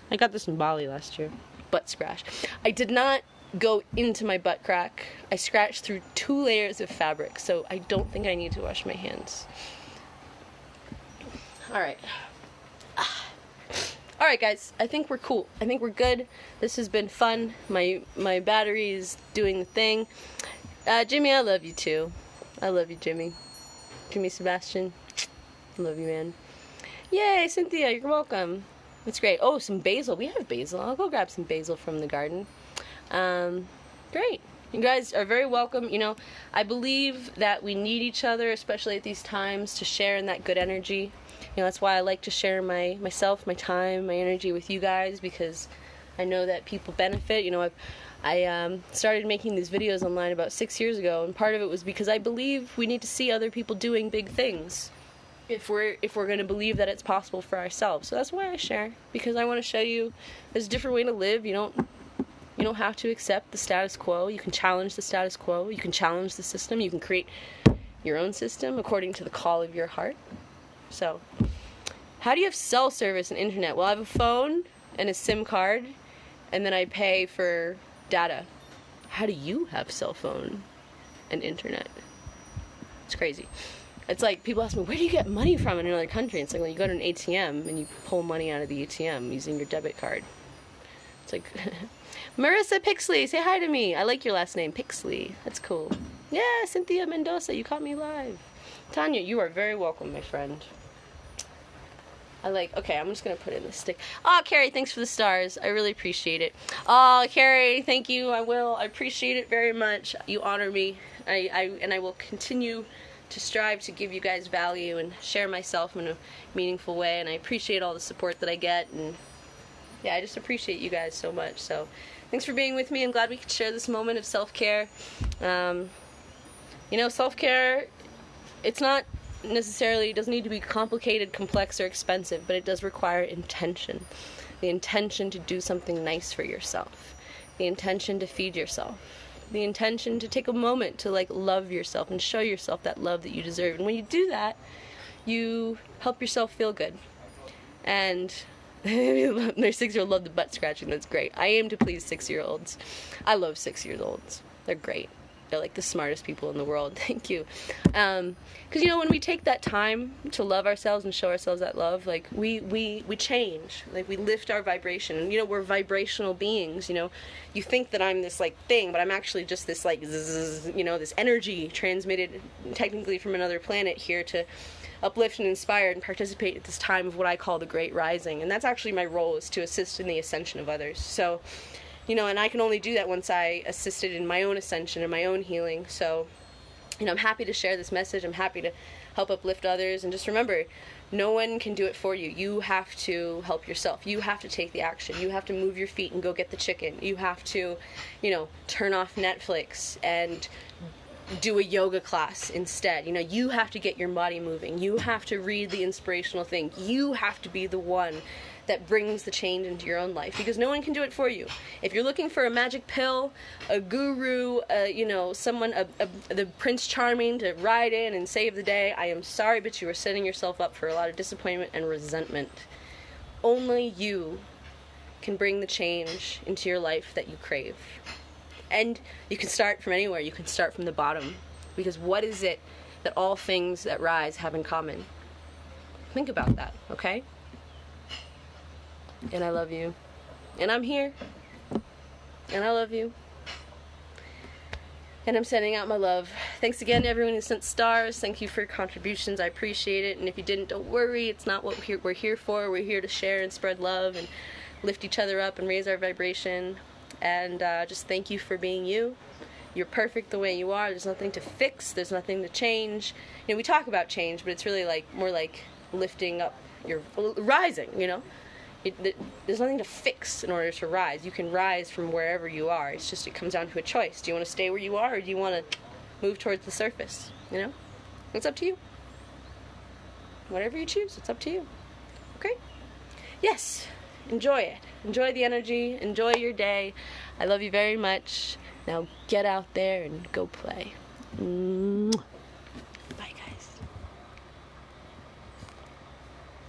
I got this in Bali last year. Butt scratch. I did not go into my butt crack. I scratched through 2 layers of fabric, so I don't think I need to wash my hands. Alright. Alright, guys. I think we're cool. I think we're good. This has been fun. My battery is doing the thing. Jimmy, I love you too. I love you, Jimmy. Jimmy Sebastian. I love you, man. Yay, Cynthia, you're welcome. That's great. Oh, some basil. We have basil. I'll go grab some basil from the garden. Great. You guys are very welcome. You know, I believe that we need each other, especially at these times, to share in that good energy. You know, that's why I like to share myself, my time, my energy with you guys, because I know that people benefit. You know, I started making these videos online about 6 years ago, and part of it was because I believe we need to see other people doing big things if we're going to believe that it's possible for ourselves. So that's why I share, because I want to show you there's a different way to live. You don't have to accept the status quo. You can challenge the status quo. You can challenge the system. You can create your own system according to the call of your heart. So, how do you have cell service and internet? Well, I have a phone and a SIM card, and then I pay for data. How do you have cell phone and internet? It's crazy. It's like people ask me, where do you get money from in another country? It's like, well, you go to an ATM and you pull money out of the ATM using your debit card. It's like, Marissa Pixley, say hi to me. I like your last name, Pixley. That's cool. Yeah, Cynthia Mendoza, you caught me live. Tanya, you are very welcome, my friend. Okay, I'm just going to put in the stick. Oh, Carrie, thanks for the stars. I really appreciate it. Oh, Carrie, thank you. I will. I appreciate it very much. You honor me. And I will continue to strive to give you guys value and share myself in a meaningful way. And I appreciate all the support that I get. And yeah, I just appreciate you guys so much. So thanks for being with me. I'm glad we could share this moment of self-care. You know, self-care, it's not necessarily, it doesn't need to be complicated, complex, or expensive, but it does require intention. The intention to do something nice for yourself. The intention to feed yourself. The intention to take a moment to love yourself and show yourself that love that you deserve. And when you do that, you help yourself feel good. And their 6-year-old love the butt scratching. That's great. I aim to please 6-year-olds. I love 6-year-olds. They're great. They're like the smartest people in the world. Thank you. Because, you know, when we take that time to love ourselves and show ourselves that love, we change. We lift our vibration. And, you know, we're vibrational beings, you know. You think that I'm this, thing, but I'm actually just this, zzz, you know, this energy transmitted technically from another planet here to uplift and inspire and participate at this time of what I call the Great Rising. And that's actually my role, is to assist in the ascension of others. So, you know, and I can only do that once I assisted in my own ascension and my own healing. So, you know, I'm happy to share this message. I'm happy to help uplift others. And just remember, no one can do it for you. You have to help yourself. You have to take the action. You have to move your feet and go get the chicken. You have to, you know, turn off Netflix and do a yoga class instead. You know, you have to get your body moving. You have to read the inspirational thing. You have to be the one that brings the change into your own life, because no one can do it for you. If you're looking for a magic pill, a guru, you know, someone, the Prince Charming to ride in and save the day, I am sorry, but you are setting yourself up for a lot of disappointment and resentment. Only you can bring the change into your life that you crave. And you can start from anywhere. You can start from the bottom. Because what is it that all things that rise have in common? Think about that, okay? And I love you. And I'm here. And I love you. And I'm sending out my love. Thanks again to everyone who sent stars. Thank you for your contributions. I appreciate it. And if you didn't, don't worry. It's not what we're here for. We're here to share and spread love and lift each other up and raise our vibration. And just thank you for being you. You're perfect the way you are. There's nothing to fix. There's nothing to change. You know, we talk about change, but it's really like more like lifting up your rising, you know? There's nothing to fix in order to rise. You can rise from wherever you are. It's just, it comes down to a choice. Do you want to stay where you are, or do you want to move towards the surface? You know? It's up to you. Whatever you choose, it's up to you. Okay? Yes. Enjoy it. Enjoy the energy. Enjoy your day. I love you very much. Now get out there and go play.